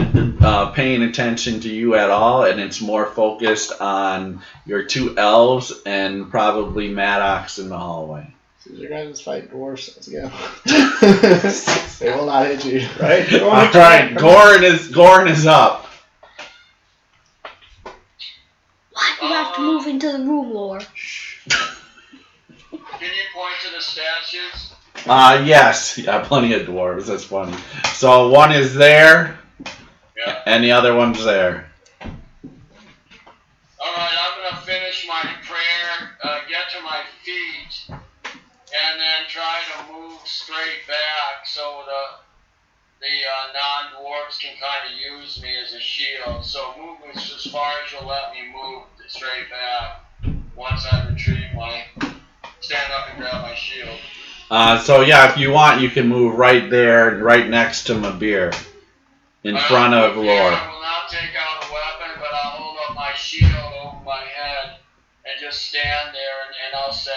paying attention to you at all, and it's more focused on your 2 elves and probably Maddox in the hallway. So you guys fight dwarves. Let's go. They will not hit you, right? All right, Goran is up. What? You have to move into the room, Lore. Can you point to the statues? Yes, yeah, plenty of dwarves. That's funny. So one is there, Yeah. and the other one's there. Alright, I'm going to finish my prayer, get to my feet, and then try to move straight back so the non-dwarves can kind of use me as a shield. So move as far as you'll let me move straight back once I retrieve stand up and grab my shield. So yeah, if you want, you can move right there, right next to Mabir, in front of Lore. I will not take out a weapon, but I'll hold up my shield over my head and just stand there, and I'll say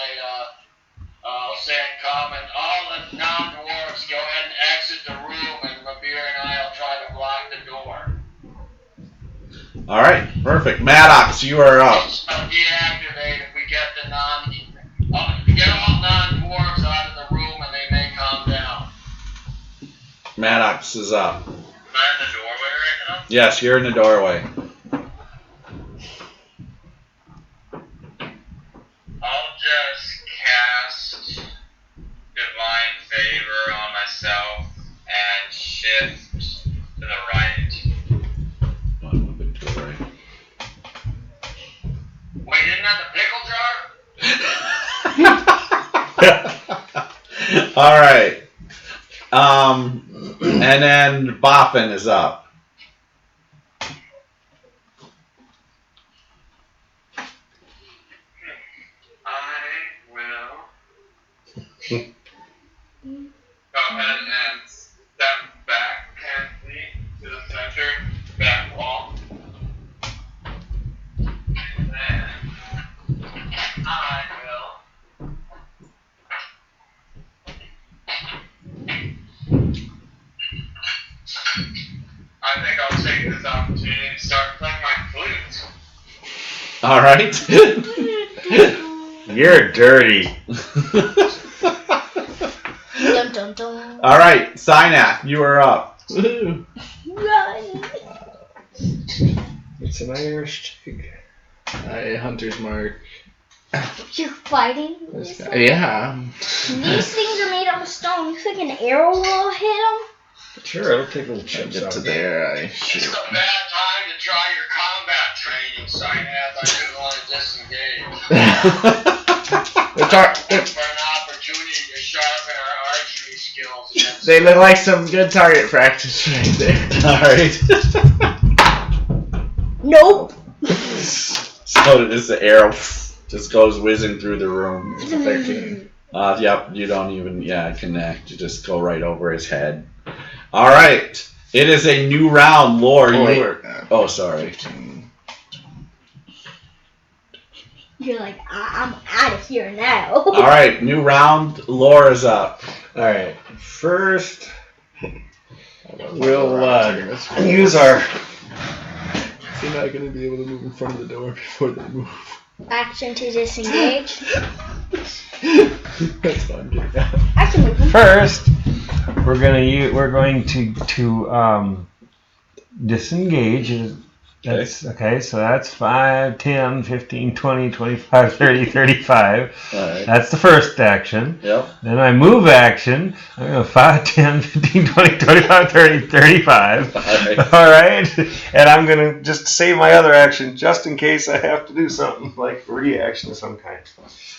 in common, all the non-dwarves go ahead and exit the room, and Mabir and I'll try to block the door. All right, perfect. Maddox, you are up. I'll deactivate if we get the get all non-dwarves out of the room, and they may calm down. Maddox is up. Am I in the doorway right now? Yes, you're in the doorway. All right. And then Boffin is up. I will go ahead and step back 10 feet to the center back wall. And then I will I think I'll take this opportunity to start playing my flute. All right. You're dirty. Dun, dun, dun. All right, Synath, you are up. Run. It's an Irish jig. Hunter's mark. You're fighting? This guy. Yeah. These things are made out of stone. You think an arrow will hit them? Sure, it'll take a little I chips get out to of there. there, I It's shoot. a bad time to try your combat training, Synath. I didn't want to disengage. For an opportunity to sharpen our archery skills against They look like some good target practice right there. All right. Nope. So this arrow just goes whizzing through the room. 13. Yep, you don't even connect. You just go right over his head. All right. It is a new round, Lore. Oh, sorry. 15. You're like, I'm out of here now. All right, new round. Lore is up. Alright, first we'll use our. You're not going to be able to move in front of the door before they move. Action to disengage. That's fine. I can move him. First, we're going to disengage. That's okay. So that's 5, 10, 15, 20, 25, 30, 35. All right. That's the first action. Yep. Then my move action, I'm going to 5, 10, 15, 20, 25, 30, 35. All right. All right. And I'm going to just save my other action just in case I have to do something like reaction of some kind.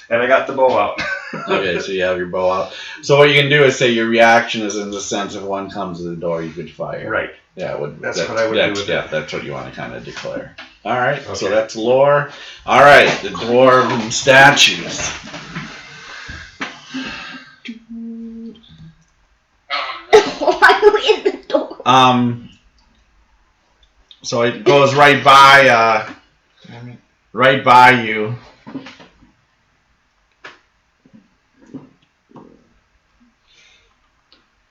And I got the bow out. Okay, so you have your bow out. So what you can do is say your reaction is in the sense if one comes to the door, you could fire. Right. Yeah, That's what I would do with yeah, it. that's what you want to kind of declare. All right, so Okay. that's Lore. All right, the dwarven statues. Why are you in the door? So it goes right by you.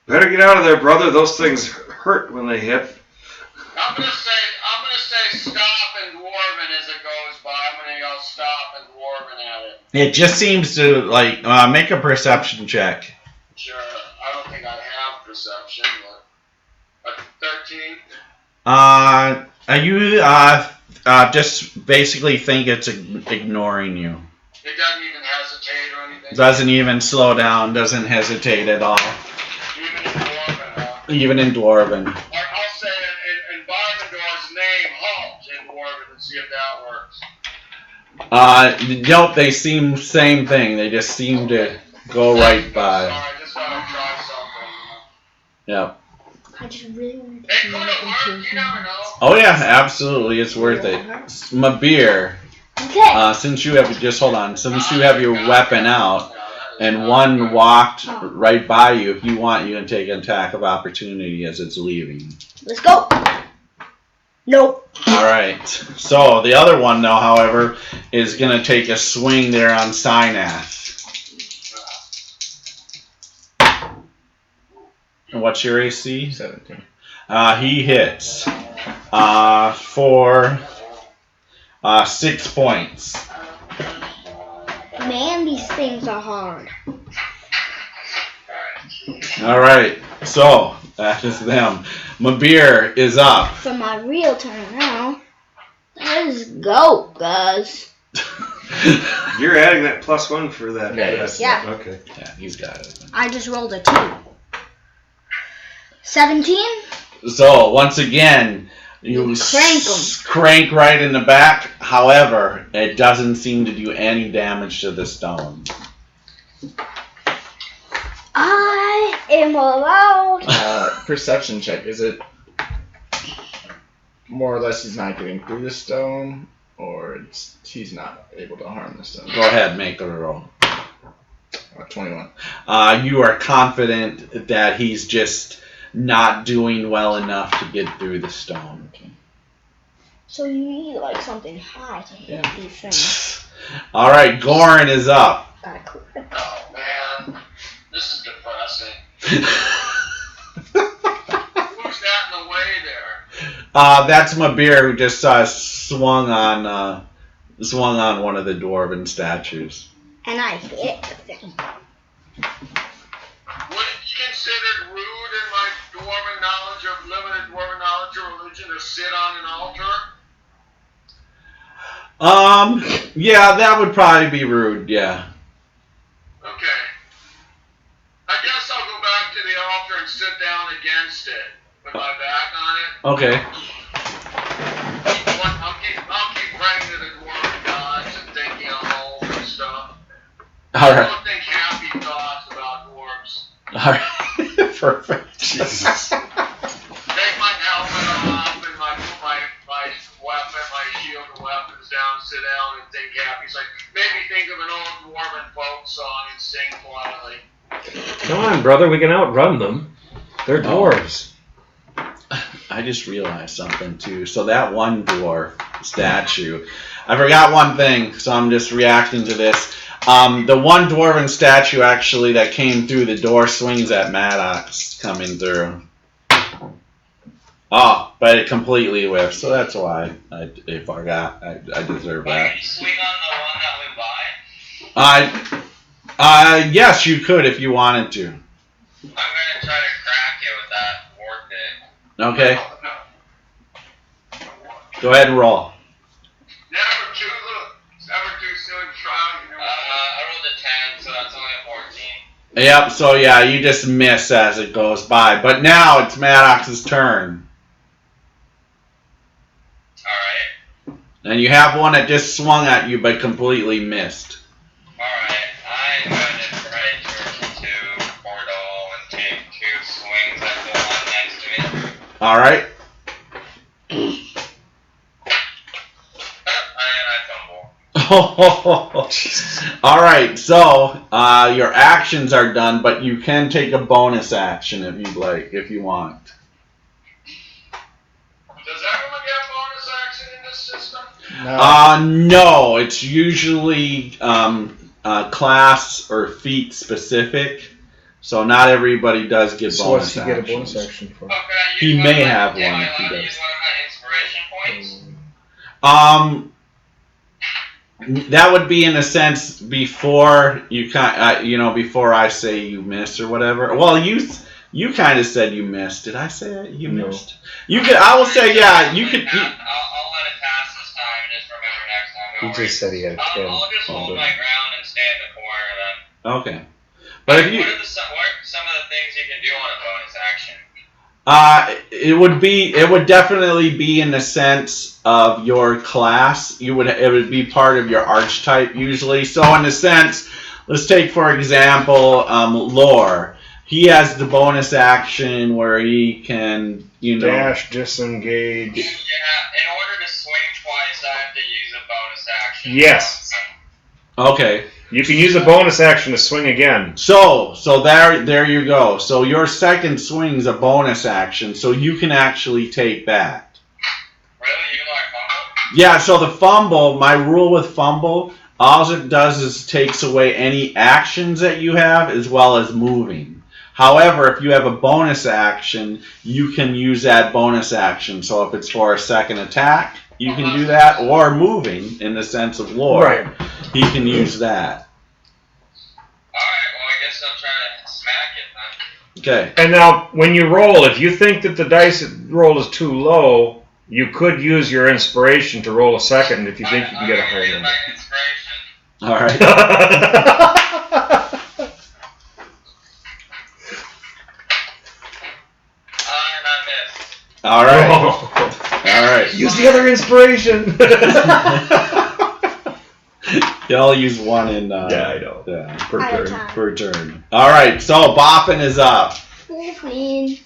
Better get out of there, brother. Those things hurt when they hit. I'm gonna say stop and dwarven as it goes by. I'm gonna yell stop and dwarven at it. It just seems to make a perception check. Sure. I don't think I have perception, but 13. You just basically think it's ignoring you. It doesn't even hesitate or anything. Doesn't even slow down. Doesn't hesitate at all. Even in dwarven. Even in dwarven. I'll say in Barvendor's name, halt in dwarven and see if that works. Nope. They seem same thing. They just seem to go right by. Sorry, I just thought I'd try something. Yep. I just really wanted to It see could what have worked. You improvement. never know. Oh yeah, absolutely. It's worth it. Mabir, Okay. since you have your weapon out and one walked right by you, if you want, you can take an attack of opportunity as it's leaving. Let's go. Nope. All right. So the other one, though, however, is gonna take a swing there on Synath. And what's your AC? 17. He hits for 6 points. Man, these things are hard. All right, so that is them. Mabir is up. For my real turn now. Let's go, guys. You're adding that +1 for that. Yeah. Okay. Yeah, he's got it. I just rolled a 2. 17? So once again, you Crank 'em. crank right in the back. However, it doesn't seem to do any damage to the stone. I am allowed. Perception check. Is it more or less he's not getting through the stone, or he's not able to harm the stone? Go ahead, make a roll. 21. You are confident that he's just not doing well enough to get through the stone. So you need like something high to hit these things. All right, Goran is up. Gotta quit. Oh man, this is depressing. Who's that in the way there? That's my bear who just swung on one of the dwarven statues. And I hit the thing. Would it be considered rude in my dwarven knowledge of limited dwarven knowledge or religion to sit on an altar? Yeah, that would probably be rude. Yeah. Okay. I guess I'll go back to the altar and sit down against it, with my back on it. Okay. I'll keep praying to the dwarven gods and thinking I'm old and stuff. All right. I don't think happy thoughts about dwarves. All right. Perfect. Jesus. Take my helmet off and my weapon, my shield and weapons down, sit down and think happy. It's like, maybe think of an old dwarven folk song and sing quietly. Come on, brother, we can outrun them. They're dwarves. I just realized something too. So that one dwarf statue, I forgot one thing, so I'm just reacting to this. The one dwarven statue actually that came through the door swings at Maddox coming through. Oh, but it completely whiffed, so that's why I forgot. I deserve that. Can you swing on the one that went by? Yes, you could if you wanted to. I'm gonna try to crack it with that ward bit. Okay. Go ahead and roll. Never too soon to try. I rolled a 10, so that's only a 14. Yep, so yeah, you just miss as it goes by. But now it's Maddox's turn. Alright. And you have one that just swung at you but completely missed. Alright, I'm going to try to turn to Portal and take 2 swings at the one next to me. Alright. And I fumble. Alright, so your actions are done, but you can take a bonus action if you'd like, if you want. Does everyone get a bonus action in this system? No, it's usually class or feat specific, so not everybody does get So bonus what's he get a actions. bonus action for? Oh, can I use He one may of my, have am one I if he allowed to does. use one of my inspiration points? That would be in a sense before you before I say you missed or whatever. Well, you kind of said you missed. Did I say you No. missed? You could. I will say yeah. You could. I'll let it pass this time and just remember next time. He No just worries. said he had a 10. I'll just hold my ground and stay in the corner then. Okay. But if you, What are some of the things you can do on a bonus action? it would definitely be in the sense of your class. It would be part of your archetype usually. So in a sense, let's take for example, Lore. He has the bonus action where he can, Dash, disengage. Yeah, in order to swing twice, I have to use a bonus action. Yes. Okay. You can use a bonus action to swing again. So there you go. So your second swing's a bonus action, so you can actually take that. Really? Even though I fumbled? Yeah, so the fumble, my rule with fumble, all it does is takes away any actions that you have as well as moving. However, if you have a bonus action, you can use that bonus action. So if it's for a second attack, you can do that, or moving in the sense of lore. Right. He can use that. Alright, well, I guess I'll try to smack it then. Okay. And now, when you roll, if you think that the dice roll is too low, you could use your inspiration to roll a second if you think you can get a higher I'm number. my inspiration. All right. And I missed. All right. Oh. All right. Use the other inspiration. You all use one in. Yeah, I know. Yeah, Per At a turn. time. per turn. All right, so Boffin is up. Wolfman.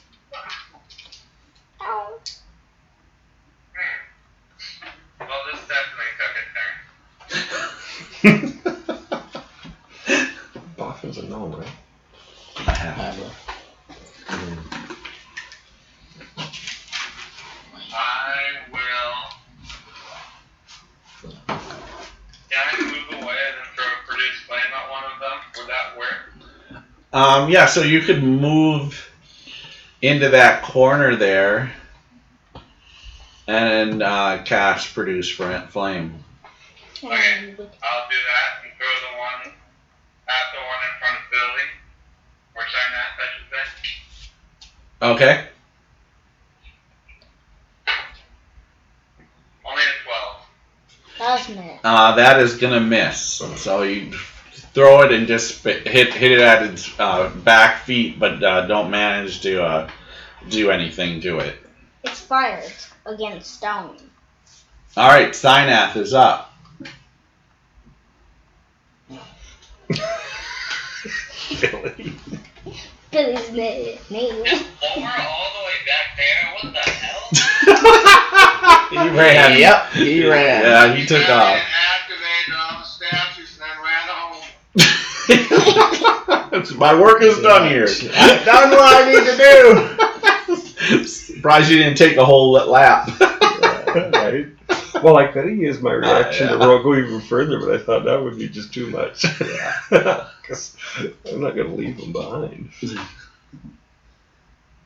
Ow. Well, this definitely took a turn. Boffin's a gnome, right? I will. Can I move away and then throw a produce flame at one of them? Would that work? Yeah, so you could move into that corner there and cast produce flame. Okay, I'll do that and throw the one at the one in front of Billy. Or China, I should say. Okay. Only a 12. That's me. That is gonna miss. So you throw it and just hit it at its back feet, but don't manage to do anything to it. It's fired against stone. All right, Synath is up. Billy. Billy's name. Is Homer all the way back there? What the hell? He ran. Yep, he ran. Yeah, he took off. Activated all the statues and then ran home. My work is done here. I've done what I need to do. Surprised you didn't take a whole lap. Right. Well, I could have used my reaction to go even further, but I thought that would be just too much. Because I'm not going to leave them behind.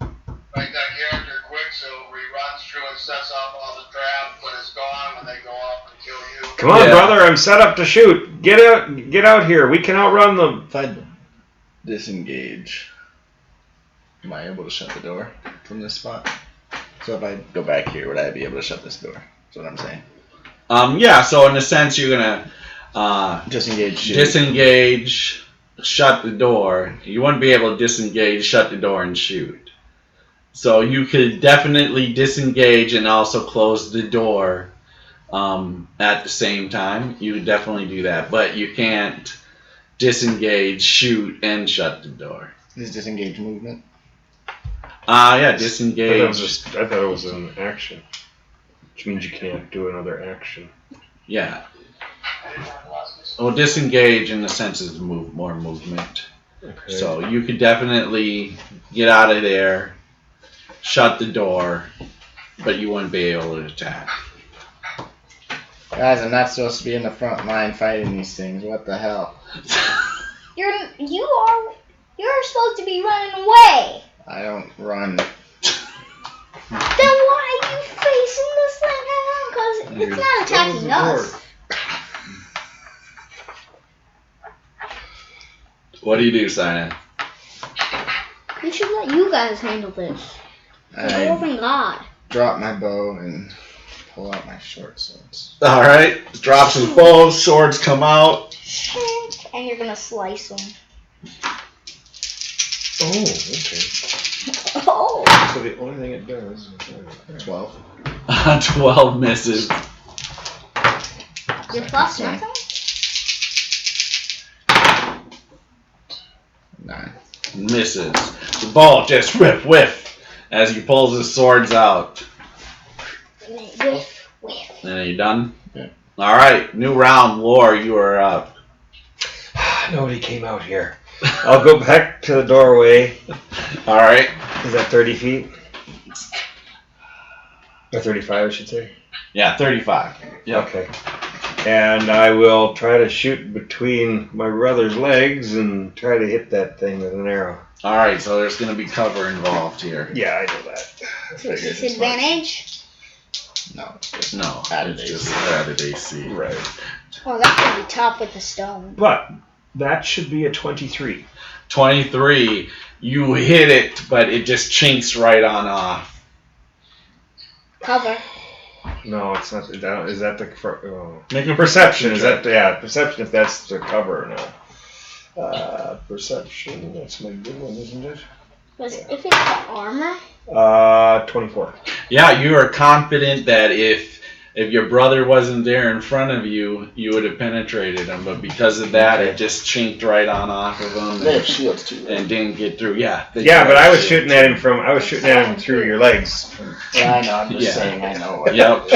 Like that character Quicksilver, he runs through and sets off all the traps, but it's gone when they go up and kill you. Come on, Yeah. brother! I'm set up to shoot. Get out here! We can outrun them. If I disengage, am I able to shut the door from this spot? So if I go back here, would I be able to shut this door? That's what I'm saying. Yeah, so in a sense you're gonna Disengage. Shoot. disengage, shut the door. You wouldn't be able to disengage, shut the door, and shoot. So you could definitely disengage and also close the door at the same time. You could definitely do that, but you can't disengage, shoot, and shut the door. Is disengage movement? Yeah, I disengage. thought it was an action, which means you can't do another action. Yeah. Well, disengage in the sense is more movement. Okay. So you could definitely get out of there, shut the door, but you wouldn't be able to attack. Guys, I'm not supposed to be in the front line fighting these things. What the hell? You're supposed to be running away. I don't run. Then why are you facing this thing head on? Because it's not attacking us. What do you do, Sinai? We should let you guys handle this. I Dwarven God. drop my bow and pull out my short swords. All right, drops his bow, swords come out. And you're gonna slice them. Oh, okay. Oh. So the only thing it does is 12. 12 misses. Your plus nothing? 9. Misses. The ball just whiff as he pulls his swords out. Whiff. And are you done? Yeah. All right, new round. Lore, you are up. Nobody came out here. I'll go back to the doorway. All right. Is that 30 feet? Or 35, I should say. Yeah, 35. Yep. Okay. And I will try to shoot between my brother's legs and try to hit that thing with an arrow. All right, so there's going to be cover involved here. Yeah, I know that. Disadvantage? No. Just No, Added it's AC. just added AC. Right. Oh, that's gonna be tough with the stone. But that should be a 23. 23, you hit it, but it just chinks right on off. Cover. No, it's not. Is that the Make a perception? Is check. that perception? If that's the cover or not? Perception. That's my good one, isn't it? Because if it's the armor, 24. Yeah, you are confident that if if your brother wasn't there in front of you, you would have penetrated him. But because of that, it just chinked right on off of him. They have shields too. And didn't get through. Yeah. Yeah, but I was shooting at him through your legs. Yeah, I know. I'm just saying. I know. Yep.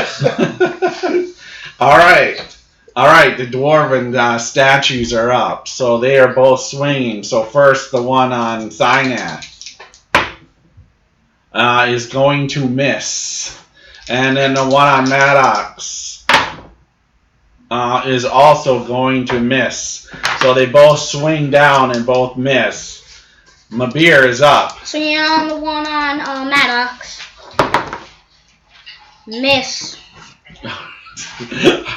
All right. The dwarven statues are up, so they are both swinging. So first, the one on Synath is going to miss, and then the one on Maddox is also going to miss. So they both swing down and both miss. Mabir is up. Swinging on the one on Maddox. Miss.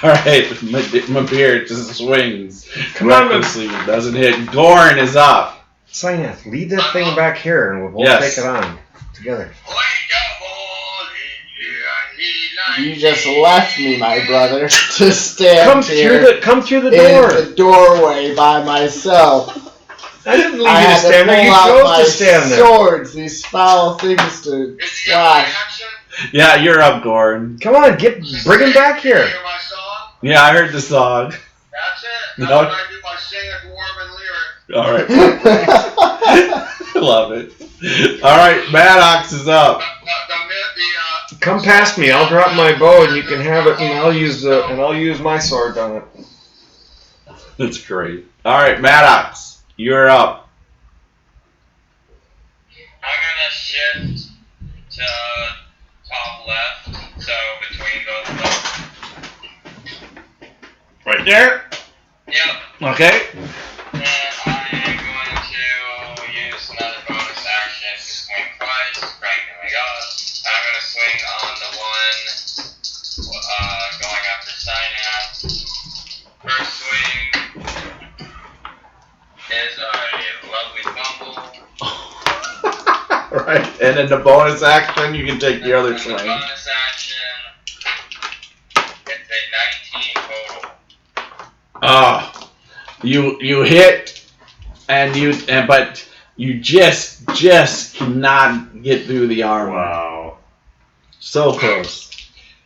Alright, Mabir just swings. Come on, recklessly, doesn't hit. Gorn is up. Synath, lead that thing back here and we'll both Yes. take it on together. You just left me, my brother, to stand here Come through the in door. the doorway by myself. I didn't leave I you to had to stand there. pull You out chose my to stand there. swords, these foul things to Is he slash. action? Yeah, you're up, Gorn. Come on, bring him back Can you here. hear my song? Yeah, I heard the song. That's it. No. That's what I do by singing a dwarven lyric. Alright. Love it. Alright, Maddox is up. Come past me. I'll drop my bow and you can have it, and I'll use my sword on it. That's great. Alright, Maddox, you're up. I'm gonna shift to top left, so between both of them. Right there? Yep. Okay. And I am going to use another bonus action to swing twice, right my god. I'm gonna swing on the one going after Synath. First swing is a lovely fumble. Right, and in the bonus action, you can take the other And swing. the bonus action, it's a 19 total. You hit, but you just cannot get through the armor. Wow. So close.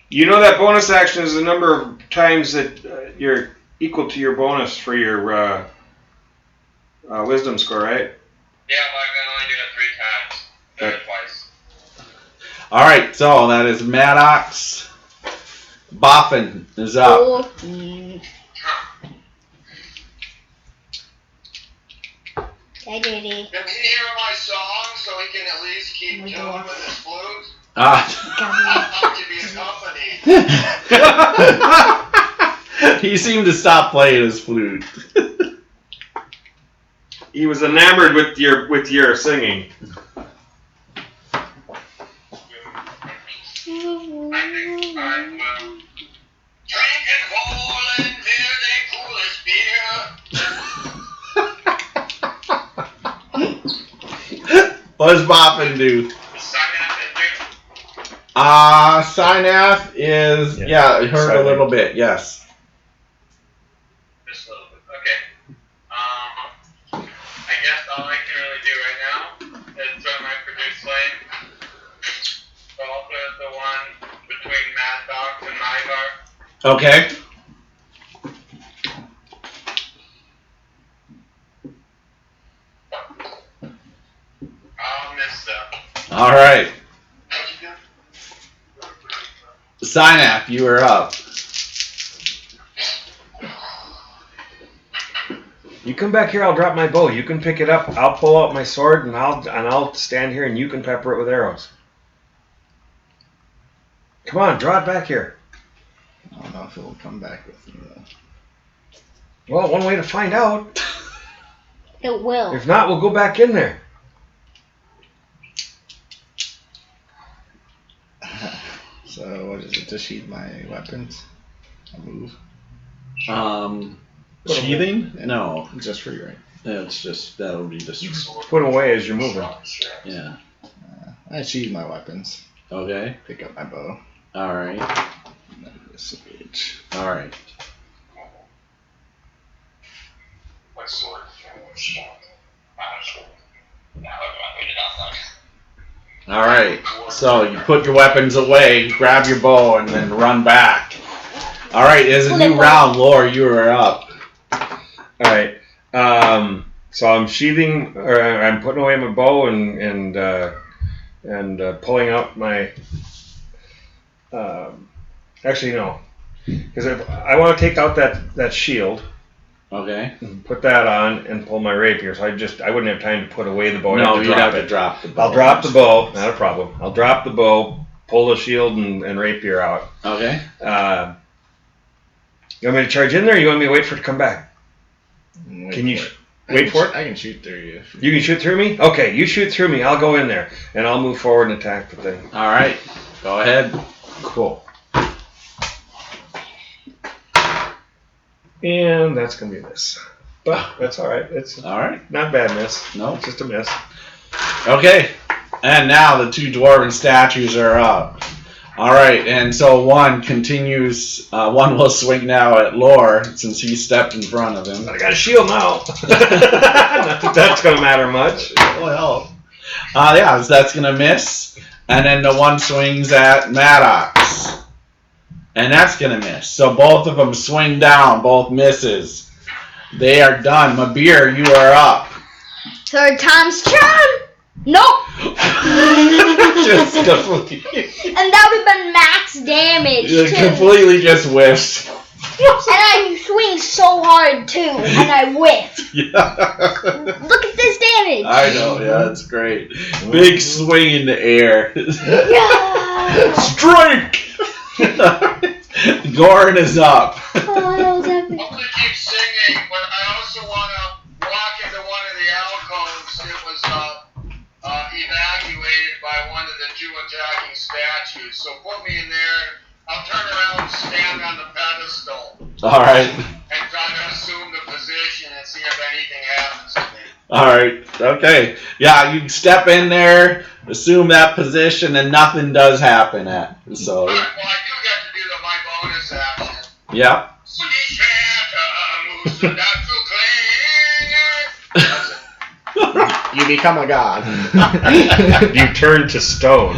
You know that bonus action is the number of times that you're equal to your bonus for your wisdom score, right? Yeah, but I can only do it 3 times. Do it twice. All right, so that is Maddox. Boffin is up. Oh. Hey, Diddy. Can he hear my song so he can at least keep tune with his flute? Ah. I'd like to be accompanied. He seemed to stop playing his flute. He was enamored with your singing. I think I will drink and roll and beer the coolest beer. What does Boffin do? Synath is, yeah, it hurt a little bit, yes. Just a little bit. Okay. I guess all I can really do right now is throw my produce flame. So I'll put the one between Mad Dog and Ivar. Okay. I'll miss them. All right. Synath, you are up. You come back here, I'll drop my bow. You can pick it up. I'll pull out my sword and I'll stand here and you can pepper it with arrows. Come on, draw it back here. I don't know if it will come back with me though. Well, one way to find out. It will. If not, we'll go back in there. So what is it? To sheath my weapons? I move. Sheathing? No. Just free, right? It's just, that'll be just, Put them away as you're moving. yeah. I sheath my weapons. Okay. Pick up my bow. All right. And then disengage. All right. My sword. Now I did not like. All right. So you put your weapons away, grab your bow, and then run back. All right, as a new round, Lore, you are up. All right. So I'm sheathing, or I'm putting away my bow and pulling out my. Actually, no, because I want to take out that shield. Okay. Put that on and pull my rapier. So I wouldn't have time to put away the bow. No, you'd have to drop the bow. I'll drop the bow. Not a problem. I'll drop the bow, pull the shield and rapier out. Okay. You want me to charge in there, or you want me to wait for it to come back? Can you wait for it? I can shoot through you. You can shoot through me? Okay, you shoot through me. I'll go in there, and I'll move forward and attack the thing. All right. Go ahead. Cool. And that's going to be a miss. But that's all right. It's all right. Not a bad miss. No. It's just a miss. Okay. And now the two dwarven statues are up. All right. And so one continues. One will swing now at Lore since he stepped in front of him. I got a shield now. Not that that's going to matter much. Well, yeah, so that's going to miss. And then the one swings at Maddox. And that's going to miss. So both of them swing down. Both misses. They are done. Mabir, you are up. Third time's charm. Nope. Just completely. And that would have been max damage. You too. completely just whiffed. And I swing so hard too, and I whiff. Yeah. Look at this damage. I know, yeah, that's great. Big swing in the air. Yeah. Strike! Goran is up. Oh, that was epic. I'm gonna keep singing, but I also want to walk into one of the alcoves that was evacuated by one of the two attacking statues. So put me in there. I'll turn around and stand on the pedestal. All right. And try to assume the position and see if anything happens to me. All right. Okay. Yeah, you step in there, assume that position, and nothing does happen. So. All right, well, I do get to do my bonus action. Yeah. You become a god. You turn to stone.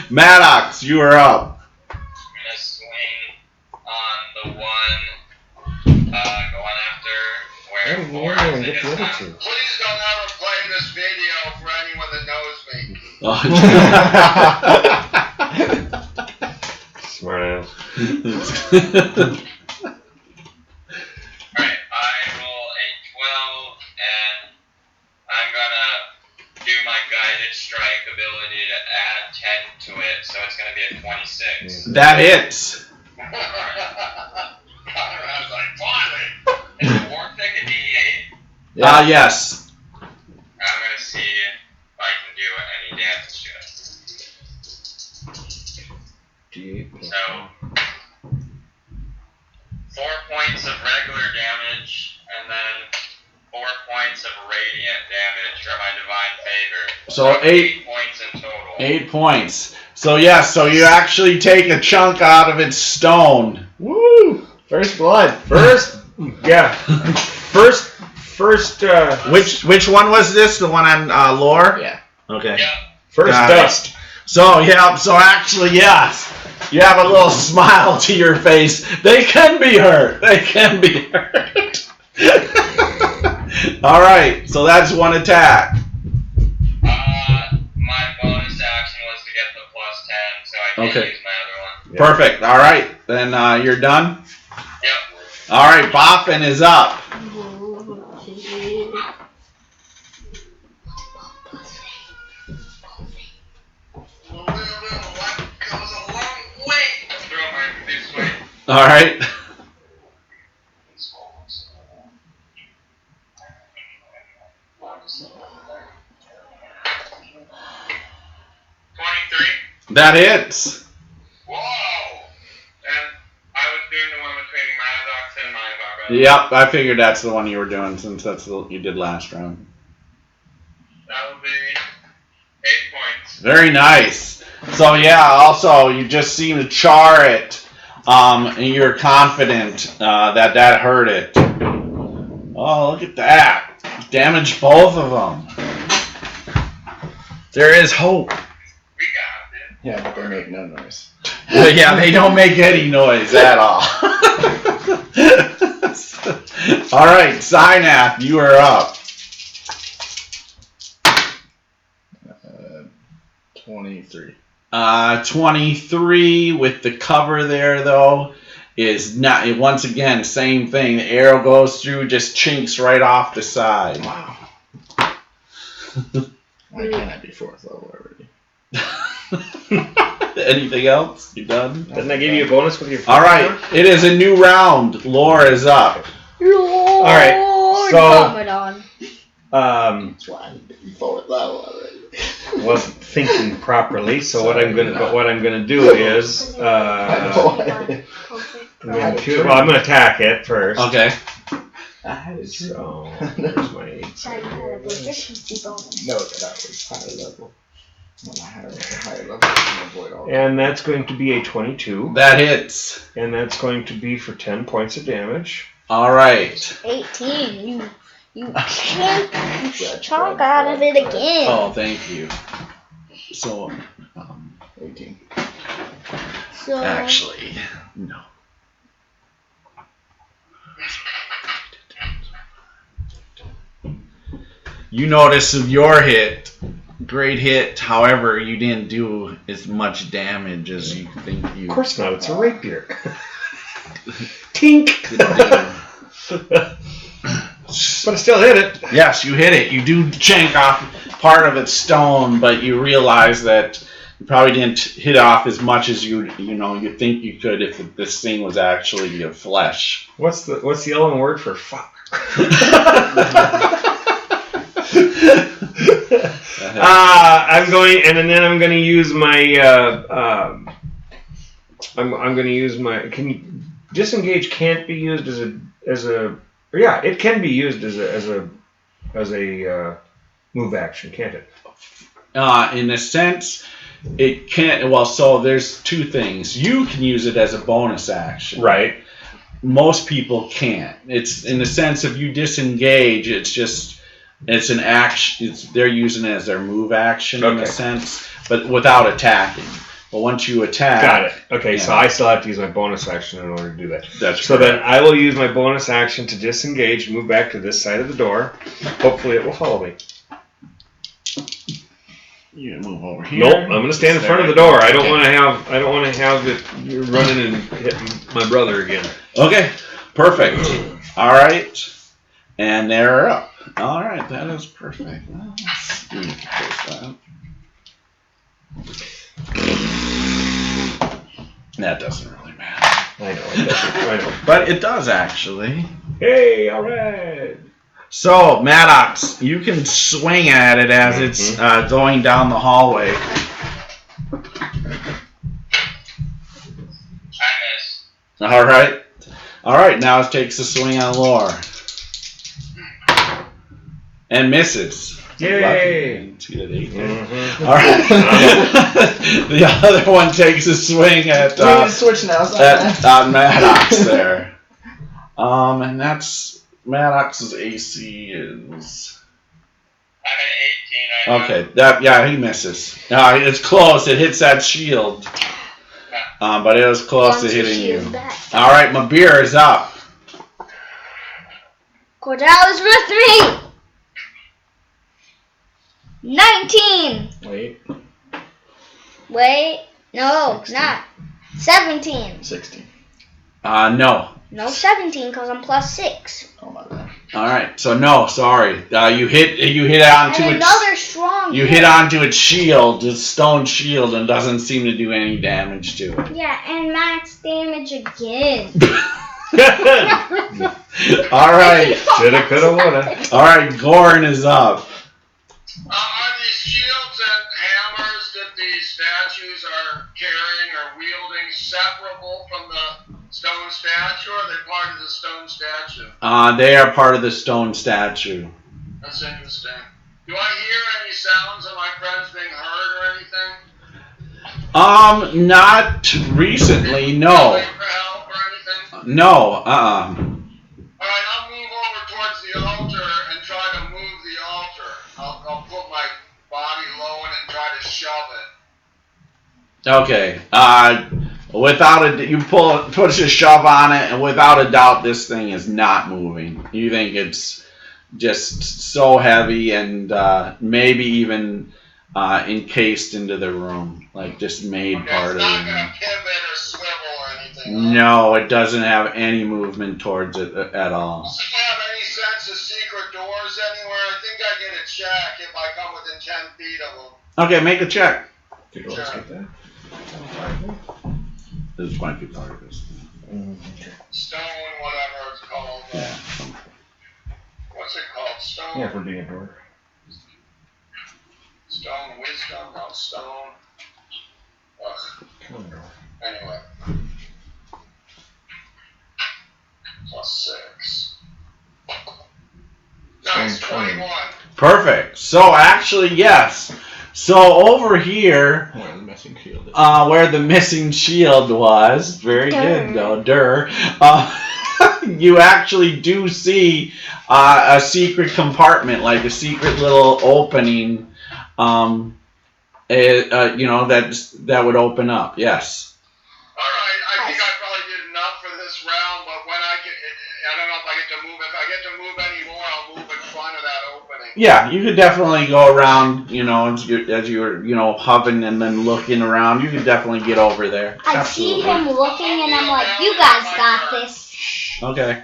Maddox, you are up. I'm gonna swing on the one going after where Lore is this time. Please don't ever play this video for anyone that knows me. Smart ass. Alright, I roll a 12 and I'm gonna do my guided strike ability to add 10 to it, so it's gonna be a 26. That hits. Conrad's like, finally! Is the war pick a D8? Yes. I'm gonna see if I can do any damage to it. So, 4 points of regular damage, and then 4 points of radiant damage for my divine favor. So 8 points in total. 8 points. So yeah, so you actually take a chunk out of its stone. Woo! First blood. First, yeah. First. Which one was this? The one on Lore? Yeah. Okay. Yeah. First Got dust. it. So yeah, so actually yes. You have a little smile to your face. They can be hurt. They can be hurt. All right, so that's one attack. My bonus action was to get the +10, so I can't Okay. use my other one. Yeah. Perfect. All right, then you're done. Yep. All right, Boffin is up. All right. That hits. Whoa! And I was doing the one between Maddox and my barbell. Yep, I figured that's the one you were doing since that's what you did last round. That would be 8 points. Very nice. So yeah, also you just seem to char it, and you're confident that hurt it. Oh, look at that! Damaged both of them. There is hope. We got it. Yeah, but they make no noise. Yeah, they don't make any noise at all. All right, Synath, you are up. 23. 23 with the cover there, though, is not. Once again, same thing. The arrow goes through, just chinks right off the side. Wow. Why can't I be 4th level already? Anything else? You done? Didn't I give you a bonus with your? All right, it is a new round. Lore is up. Lord, right, so- Ramadan. That's why I'm 4th level already. Wasn't thinking properly. So what I'm gonna do is I'm gonna attack it first. Okay. I had it true. So there's my 8. Sorry, you had a proficiency bonus. No, that was higher level. When I had a higher level, I can avoid all that. And that's going to be a 22. That hits. And that's going to be for 10 points of damage. All right. 18. You can't chunk out of it again. Oh, thank you. So, 18. So actually, no. You notice of your hit, great hit. However, you didn't do as much damage as you think you. Of course not. It's a rapier. Tink. But I still hit it. Yes, you hit it. You do chink off part of its stone, but you realize that you probably didn't hit off as much as you think you could if this thing was actually your flesh. What's the yellow word for fuck? I'm going, and then I'm going to use my. I'm going to use my. Can you disengage? Can't be used as a. Yeah, it can be used as a move action, can't it? In a sense, it can't. Well, so there's two things. You can use it as a bonus action. Right. Most people can't. It's in the sense if you disengage, it's an action. They're using it as their move action in a sense, but without attacking. But once you attack, got it. Okay, yeah. so I still have to use my bonus action in order to do that. That's so correct. then I will use my bonus action to disengage, move back to this side of the door. Hopefully, it will follow me. You move over here. Nope, I'm going to stand in front of the door. I don't want to have it running and hitting my brother again. Okay, perfect. All right, and they're up. All right, that is perfect. Well, let's see if it does that. That doesn't really matter. I know. I know. But it does actually. Hey, all right. So, Maddox, you can swing at it as it's going down the hallway. I miss. All right. All right, now it takes a swing on Lore. And misses. Yay! See that 8 there? All right. The other one takes a swing at We need to switch now. Maddox there. And that's Maddox's AC is. I'm at 18 right Okay, he misses. It's close. It hits that shield. But it was close to hitting you. All right, my beer is up. Cordalis with me. 19. Wait. No, 16. not. 17. 16. No. No, 17 because I'm plus 6. Oh my god. All right, so no, sorry. You hit onto And its. another strong You hit onto its shield, its stone shield, and doesn't seem to do any damage to it. Yeah, and max damage again. All right, Shoulda, coulda, woulda. all right. Goran is up. Are these shields and hammers that these statues are carrying or wielding separable from the stone statue, or are they part of the stone statue? They are part of the stone statue. That's interesting. Do I hear any sounds of my friends being hurt or anything? Not recently, no. Calling for help or anything? No, Alright, I'll move over towards the altar and try to move the altar. I'll put my body low in it and try to shove it. Okay. You push a shove on it, and without a doubt, this thing is not moving. You think it's just so heavy and maybe even encased into the room, like just made part of It's not it. going to pivot or swivel or anything. No, it doesn't have any movement towards it at all. Does it have any sense of secret doors anywhere? I think I get a check if I come within 10 feet of them. Okay, make a check. Did you always get that? This might be part of this. Stone, whatever it's called. Yeah. What's it called? Stone? Yeah, for being a door. Stone wisdom? No, stone. Ugh. Anyway. +6. Nice, 21. Perfect. So actually, yes. So over here, Where the missing shield is. where the missing shield was, very good though, you actually do see a secret compartment, like a secret little opening, that would open up. Yes. Alright, I think I probably did enough for this round, but when I don't know if I get to move. If I get to move any more, I'll move in front of that opening. Yeah, you could definitely go around, as you were, hovering and then looking around. You could definitely get over there. I see him looking, and I'm like, you guys got this. Okay.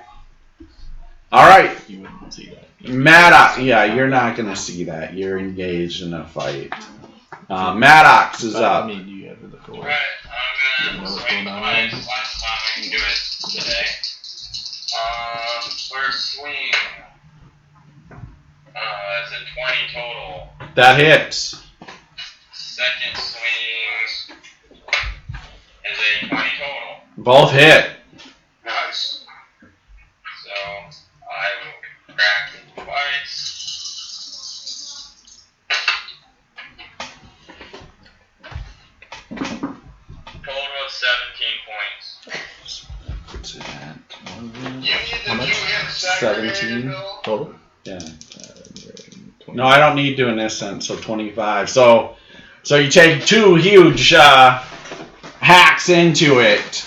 All right. You wouldn't see that. Maddox. Yeah, you're not going to see that. You're engaged in a fight. Maddox is up. I need you ever the floor. Alright, I'm gonna swing twice. Last time I can do it today. First swing. That's a 20 total. That hits. Second swing is a 20 total. Both hit. Nice. So I will crack it twice. Total of 17 points. What's that? You need the How much? 2 hits segregated, 17 Bill? Total? Yeah. 20. No, I don't need to in this sense. So 25. So you take 2 huge hacks into it,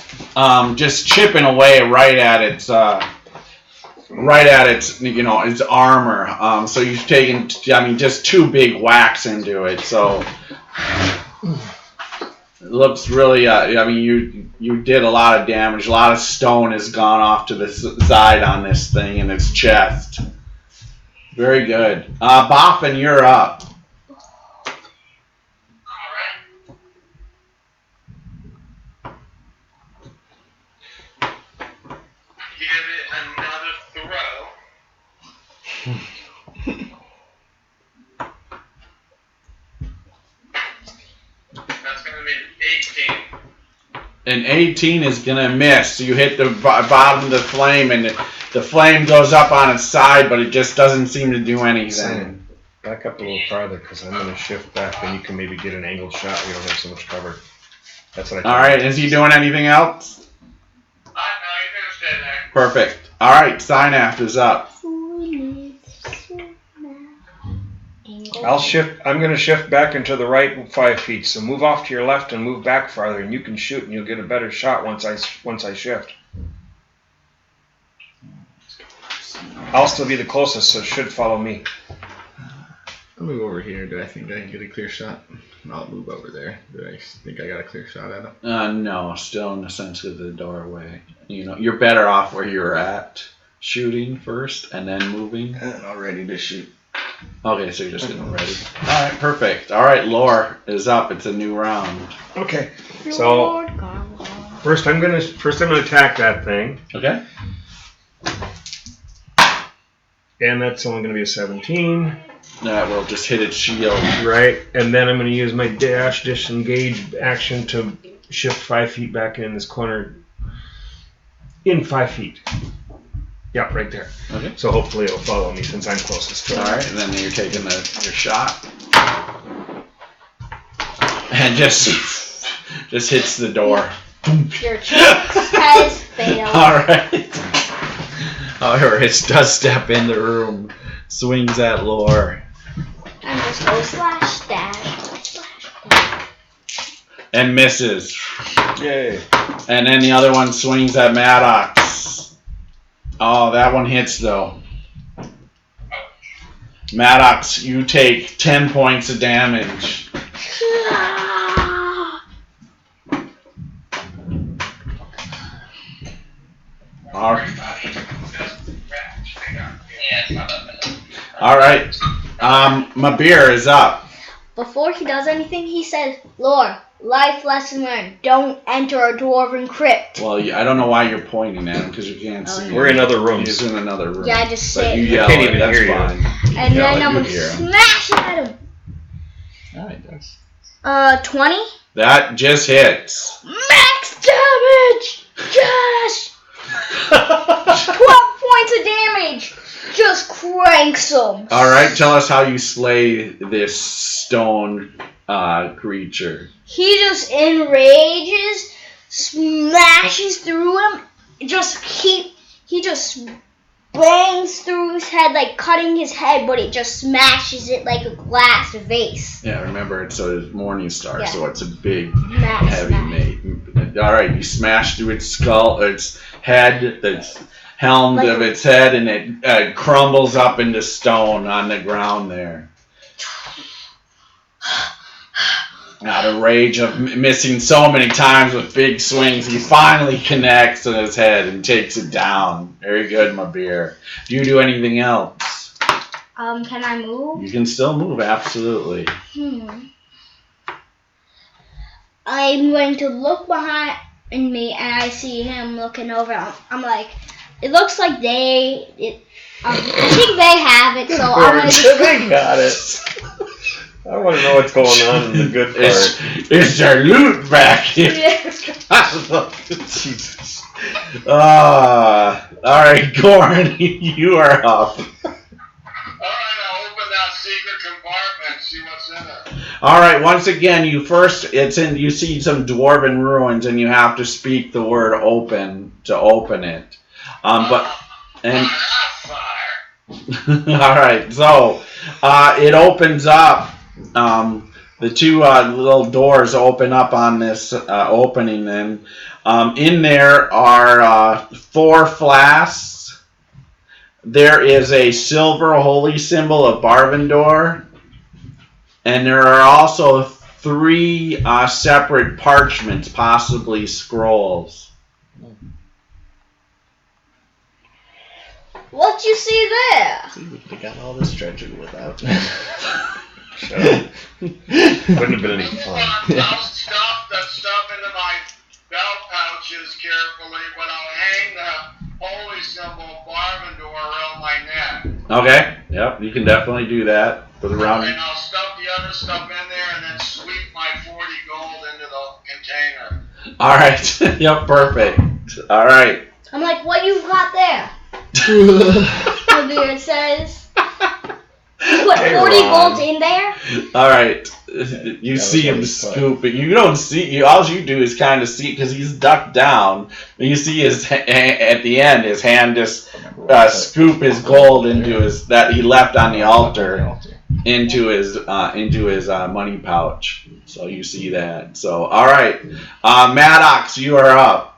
just chipping away right at its its armor. So you've taken, just 2 big whacks into it. So it looks really, you did a lot of damage. A lot of stone has gone off to the side on this thing in its chest. Very good. Boffin, you're up. Alright. Give it another throw. That's going to be 18. An 18 is going to miss. So you hit the bottom of the flame, and the flame goes up on its side, but it just doesn't seem to do anything. Sam, back up a little farther because I'm going to shift back, and you can maybe get an angled shot. We don't have so much cover. That's what I All right, is he doing anything else? No, you can stay there. Perfect. All right, Synath is up. I'm going to shift back into the right 5 feet. So move off to your left and move back farther, and you can shoot, and you'll get a better shot once I shift. I'll still be the closest, so it should follow me. I'll move over here. Do I think I can get a clear shot? I'll move over there. Do I think I got a clear shot at him? No, still in the sense of the doorway. You're better off where you're at, shooting first and then moving. All ready to shoot. Okay, so you're just getting ready. All right, perfect. All right, Lore is up. It's a new round. Okay. So first I'm gonna attack that thing, Okay. and that's only gonna be a 17. That will just hit its shield. Right, and then I'm gonna use my disengage action to shift 5 feet back in this corner. In 5 feet. Yeah, right there. Okay. So hopefully it'll follow me since I'm closest to it. All right, and then you're taking your shot, and just hits the door. Your chance has failed. All right. However, it does step in the room, swings at Lore. And just go slash dash. and misses. Yay. And then the other one swings at Maddox. Oh, that one hits though. Maddox, you take 10 points of damage. All right. My beer is up. Before he does anything, he says, Lore, life lesson learned. Don't enter a dwarven crypt. Well, I don't know why you're pointing at him because you can't see him. We're in other rooms. He's in another room. Yeah, I just But say you it. yell can't it, even that's hear you. fine. And yell then it, I'm you going to hear him. smash at him. Alright, that's 20? That just hits. Max damage! Yes! 12 points of damage! Just cranks him. All right, tell us how you slay this stone creature. He just enrages, smashes through him. He just bangs through his head, like cutting his head, but it just smashes it like a glass vase. Yeah, remember it's a Morning Star, Yeah. so it's a big, Max heavy smash. mate. All right, you smash through its skull, its head, its helm Like of its head, and it crumbles up into stone on the ground there. Out of rage of missing so many times with big swings, he finally connects in his head and takes it down. Very good, my beer. Do you do anything else? Can I move? You can still move, absolutely. I'm going to look behind me, and I see him looking over. I'm like, it looks like I think they have it, so I'm going to They got it. I want to know what's going on in the good part. Is there loot back here? Jesus. Alright, Gorn, you are up. Alright, I'll open that secret compartment, see what's in it. Alright, once again, you see some dwarven ruins, and you have to speak the word open to open it. Alright, so it opens up. The two little doors open up on this opening, and in there are 4 flasks. There is a silver holy symbol of Barvendor, and there are also 3 separate parchments, possibly scrolls. What you see there? See, we could have got all this treasure without. Shut up. Wouldn't have been any fun. I'll stuff that stuff into my belt pouches carefully, but I'll hang the holy symbol of Barvendor around my neck. Okay, yep, you can definitely do that. Put it around. And I'll stuff the other stuff in there and then sweep my 40 gold into the container. Alright, yep, perfect. Alright. I'm like, what you got there? The beard says. Put 40 gold in there? Alright. You see him really fun. scoop it. You don't see. All you do is kind of see because he's ducked down. And you see his at the end, his hand just scoop his gold into his that he left on the altar into his money pouch. So you see that. So all right, Maddox, you are up.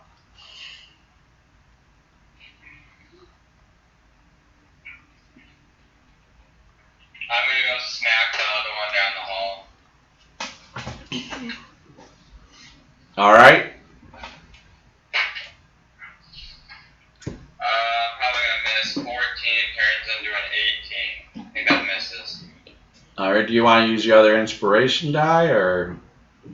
I'm gonna go smack the other one down the hall. All right. Probably gonna miss. 14 turns into an 18. I think that misses. All right. Do you want to use your other inspiration die or? No.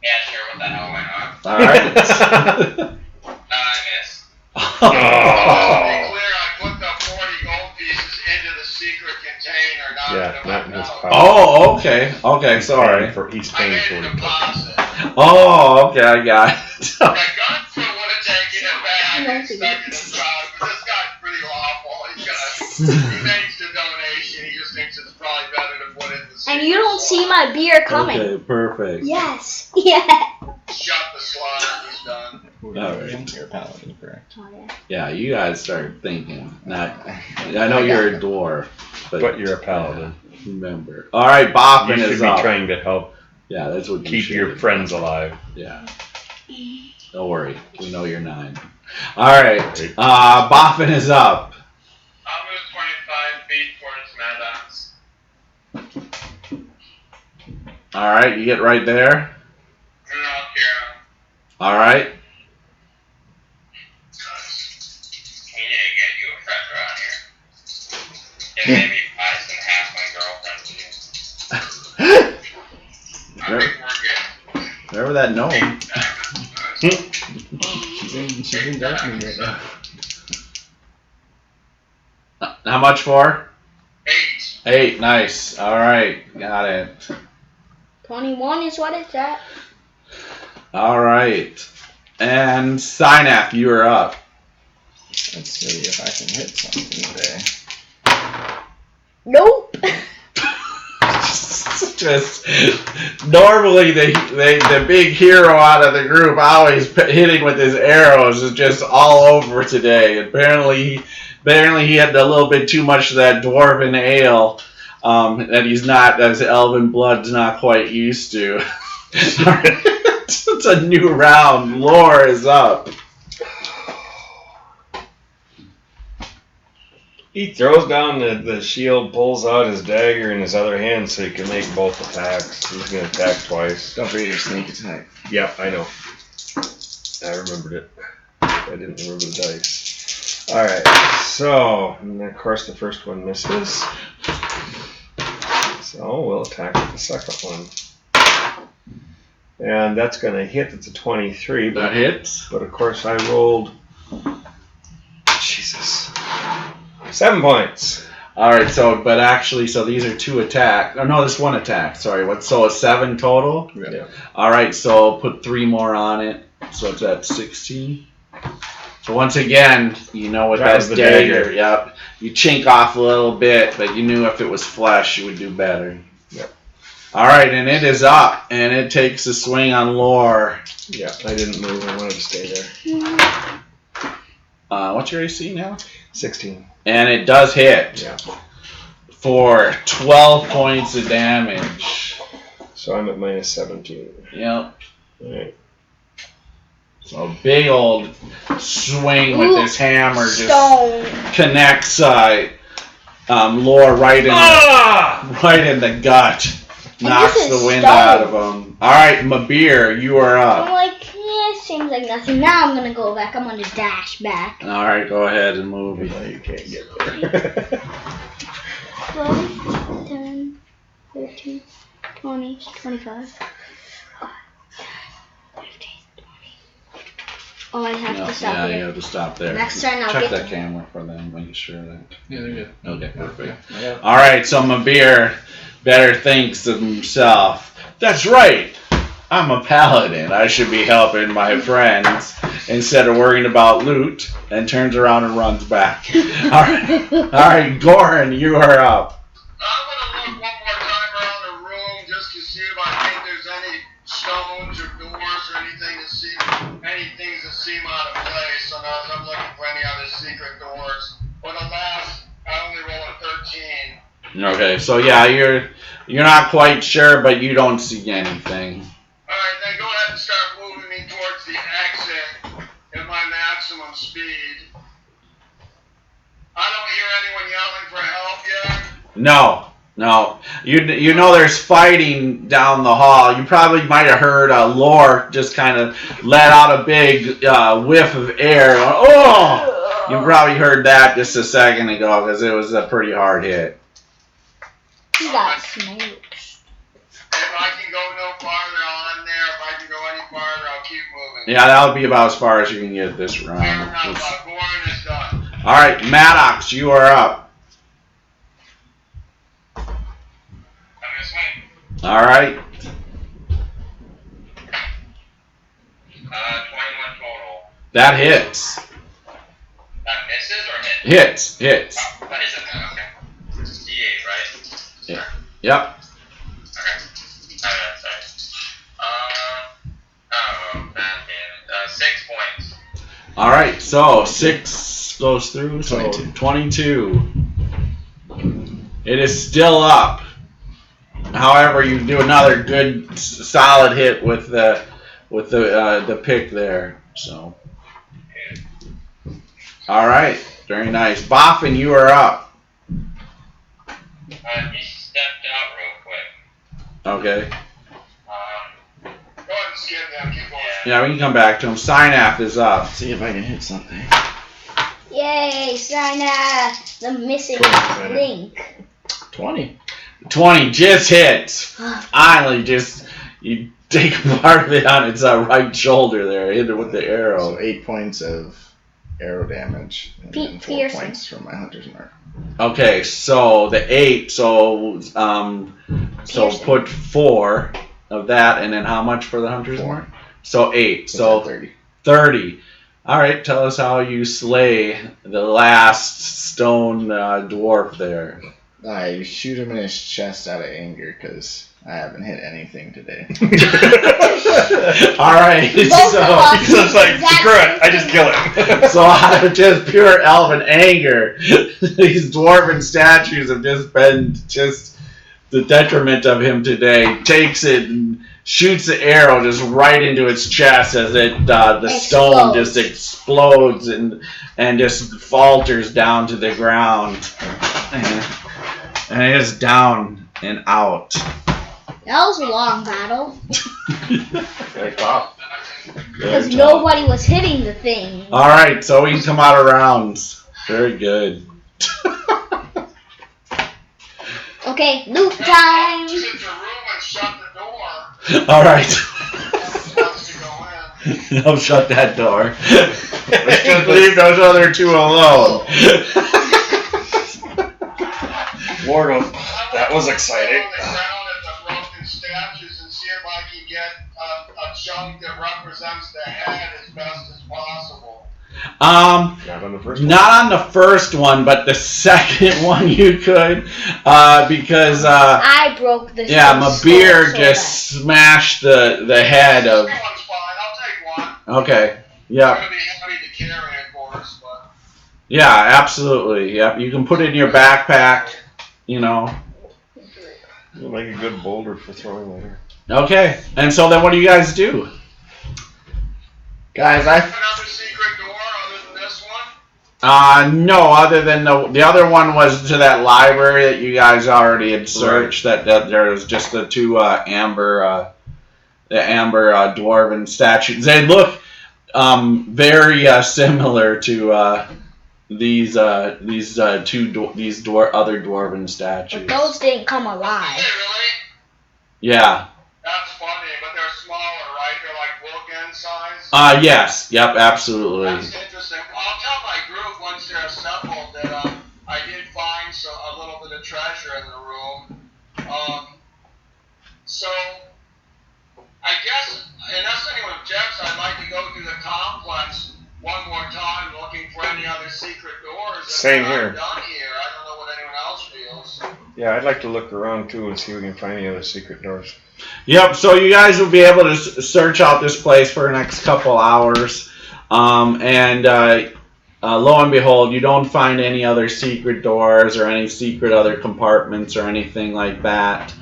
Yeah, sure. What the hell? Why not? All right. I miss. To be clear, I put the 40 gold pieces into the secret container, not into not my in his belt. pouch. Oh, okay. Okay, sorry. He's I paying made for a it. deposit. Oh, okay, I got it. The gunster would have taken it back and stuck it in his pouch, but this guy's pretty lawful. He makes the donation. He just thinks it's probably better to put it in the secret And you don't see my beer coming. Okay, perfect. Yes. Yeah. shut the slot. He's done. Alright. You're a paladin, correct? Oh, yeah. Yeah, you guys start thinking. I know you're a dwarf, But you're a paladin. remember. All right, Boffin You should is be up. trying to help Yeah, that's what you keep should your do. friends alive. Yeah. Don't worry, we know you're 9. All right, Boffin is up. I'll move 25 feet towards Maddox. All right, you get right there. And I'll hear him. All right. We need to get you a friend around here. And maybe buy some halfling girlfriend to you. I think we're good. Remember that gnome? She's in Darkmoon right now. How much for? 8. 8, nice. All right, got it. 21 is what it's at. All right. And Synaph, you are up. Let's see if I can hit something today. Nope. Just normally the big hero out of the group always hitting with his arrows is just all over today. Apparently he had a little bit too much of that dwarven ale that he's not, as elven blood's not quite used to. It's a new round. Lore is up. He throws down the shield, pulls out his dagger in his other hand so he can make both attacks. He's going to attack twice. Don't forget your sneak attack. Yep, I know. I remembered it. I didn't remember the dice. Alright, so, and of course the first one misses. So we'll attack with the second one. And that's going to hit. It's a 23. That hits. But of course I rolled... Jesus. 7 points. All right. So these are 2 attacks. Oh no, this 1 attack. Sorry. So a 7 total. Yeah. All right. So put 3 more on it. So it's at 16. So once again, you know with That that was the dagger. dagger. Yep. You chink off a little bit, but you knew if it was flesh, you would do better. Yep. All right, and it is up, and it takes a swing on Lore. Yeah, I didn't move. I wanted to stay there. What's your AC now? 16. And it does hit. Yeah. For 12 points of damage. So I'm at minus 17. Yep. Alright. So a big old swing with this hammer just Stone. connects Lore right in the gut. Knocks this is the wind stone. out of him. All right, Mabir, you are I'm up. like, yeah, seems like nothing. Now I'm gonna go back. I'm gonna dash back. All right, go ahead and move. No, you can't get there. 12, 10, 13, 20, 25. 15, 20. Oh, I have to stop yeah, here. you have to stop there. Next turn I'll Check get that to- camera for them, make sure that. Yeah, they're good. Okay, perfect. Yeah. All right, so Mabir better thinks of himself. That's right. I'm a paladin. I should be helping my friends instead of worrying about loot. And turns around and runs back. All right, Goran, you are up. I'm gonna look one more time around the room just to see if I think there's any stones or doors or anything to see, any things that seem out of place. And I'm looking for any other secret doors. But alas, I only rolled a 13. Okay, so yeah, you're not quite sure, but you don't see anything. Alright, then go ahead and start moving me towards the exit at my maximum speed. I don't hear anyone yelling for help yet. No. You know there's fighting down the hall. You probably might have heard Lore just kind of let out a big whiff of air. Oh! You probably heard that just a second ago because it was a pretty hard hit. He got smoked. If I can go no farther on there, if I can go any farther, I'll keep moving. Yeah, that'll be about as far as you can get this round. Goran is done. All right, Maddox, you are up. I'm gonna swing. All right. 21 total. That hits. That misses or hit? Hits. Oh, that isn't that. Okay. It's D8, right? Yep. Okay. Alright, sorry. All right, so 6 goes through, so 22. It is still up. However, you do another good, solid hit with the pick there. So, all right, very nice. Boffin, you are up. He stepped out real quick. Okay. Go ahead and skip them. Keep going. Yeah, we can come back to him. Synath is up. See if I can hit something. Yay, Synath, the missing link. 20. 20 just hits. Finally, just you take part of it on its right shoulder there. Hit it with the arrow. So 8 points of arrow damage. And then 4 Pearson. points from my hunter's mark. Okay, so the 8. So put 4 of that, and then how much for the hunter's 4. mark? So 8. So So 30. 30. All right, tell us how you slay the last stone dwarf there. I shoot him in his chest out of anger because I haven't hit anything today. All right, Both so of us. He's just like, screw it, I just kill him. so out of just pure elven anger, these dwarven statues have just been just the detriment of him today. Takes it and shoots the arrow just right into its chest as it the stone just explodes and just falters down to the ground. And it is down and out. That was a long battle. Like, wow. Because nobody was hitting the thing. All right, so we can come out of rounds. Very good. Okay, loot time. Sit in the room and shut the door. All right. Wants to go in. I'll shut that door. Leave those other two alone. Lord, that was exciting. Down at the broken statues and see if I can get a chunk that represents the head as best as possible. Not on the first one. Not on the first one, but the second one you could, because I broke the my beer just smashed the head of. This one's fine. I'll take one. Okay. I'm Yeah. gonna be happy to carry it, of course, but Yeah. Absolutely. Yep. You can put it in your backpack. You know. It'll make a good boulder for throwing later. Okay. And so then, what do you guys do? Guys, another secret door other than this one. No, other than the other one was to that library that you guys already had searched. That there was just the two amber dwarven statues. They look very similar to these other dwarven statues. But those didn't come alive. Hey, really? Yeah. That's funny, but they're smaller, right? They're like bookend size. Yes. Yep. Absolutely. That's interesting. I'll tell my group once they're assembled that I did find a little bit of treasure in the room. So I guess, unless anyone objects, I'd like to go through the complex one more time, looking for any other secret doors. Same that here. I've done here. I don't know what anyone else feels. Yeah, I'd like to look around too and see if we can find any other secret doors. Yep, so you guys will be able to search out this place for the next couple hours. Lo and behold, you don't find any other secret doors or any secret other compartments or anything like that.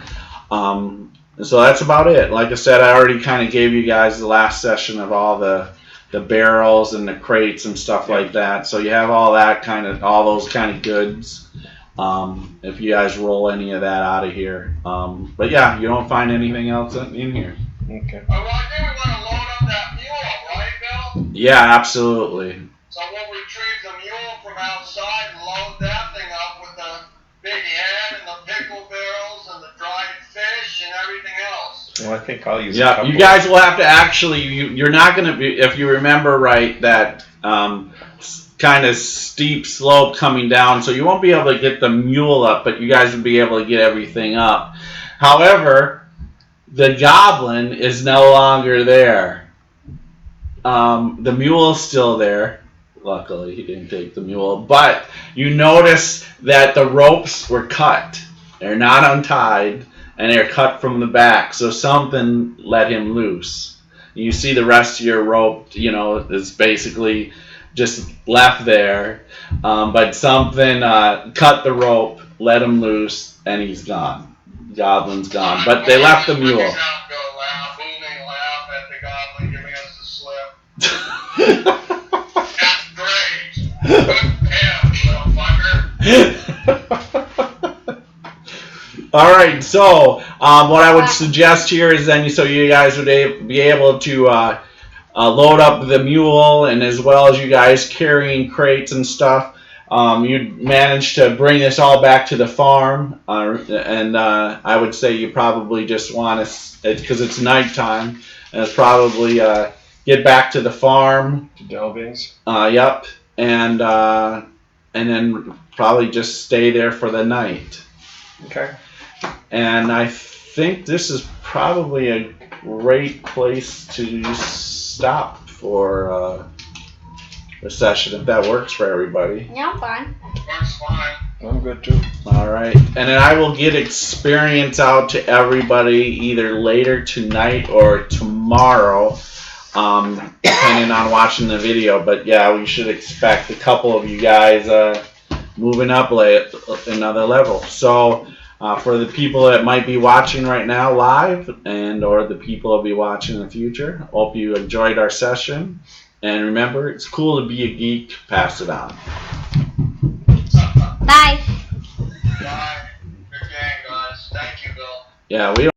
So that's about it. Like I said, I already kind of gave you guys the last session of all the barrels and the crates and stuff like that. So you have all those kind of goods. If you guys roll any of that out of here. But yeah, you don't find anything else in here. Okay. Well, I think we want to load up that mule, right, Bill? Yeah, absolutely. So we'll retrieve the mule from outside and load that thing up with the big head and the pickle barrels and the dried fish and everything else. Well, I think I'll use a Yeah, couple. you guys will have to actually, you're not going to be, if you remember right, that kind of steep slope coming down, so you won't be able to get the mule up, but you guys will be able to get everything up. However, the goblin is no longer there. The mule is still there. Luckily, he didn't take the mule. But you notice that the ropes were cut. They're not untied, and they're cut from the back, so something let him loose. You see the rest of your rope, is basically just left there. But something cut the rope, let him loose, and he's gone. Goblin's gone. But they left the mule. Booming laugh at the goblin giving us the slip. That's great. Good him, little fucker. All right, so what I would suggest here is then so you guys would be able to load up the mule, and as well as you guys carrying crates and stuff, you'd manage to bring this all back to the farm, and I would say you probably just want to, because it's nighttime, and it's probably get back to the farm. To Delving's. Yep, and then probably just stay there for the night. Okay. And I think this is probably a great place to stop for the session, if that works for everybody. Yeah, I'm fine. Works fine. I'm good too. All right. And then I will get experience out to everybody either later tonight or tomorrow, depending on watching the video. But yeah, we should expect a couple of you guys moving up another level. So for the people that might be watching right now live and or the people that will be watching in the future, hope you enjoyed our session. And remember, it's cool to be a geek. Pass it on. Bye. Bye. Good game, guys. Thank you, Bill. Yeah, we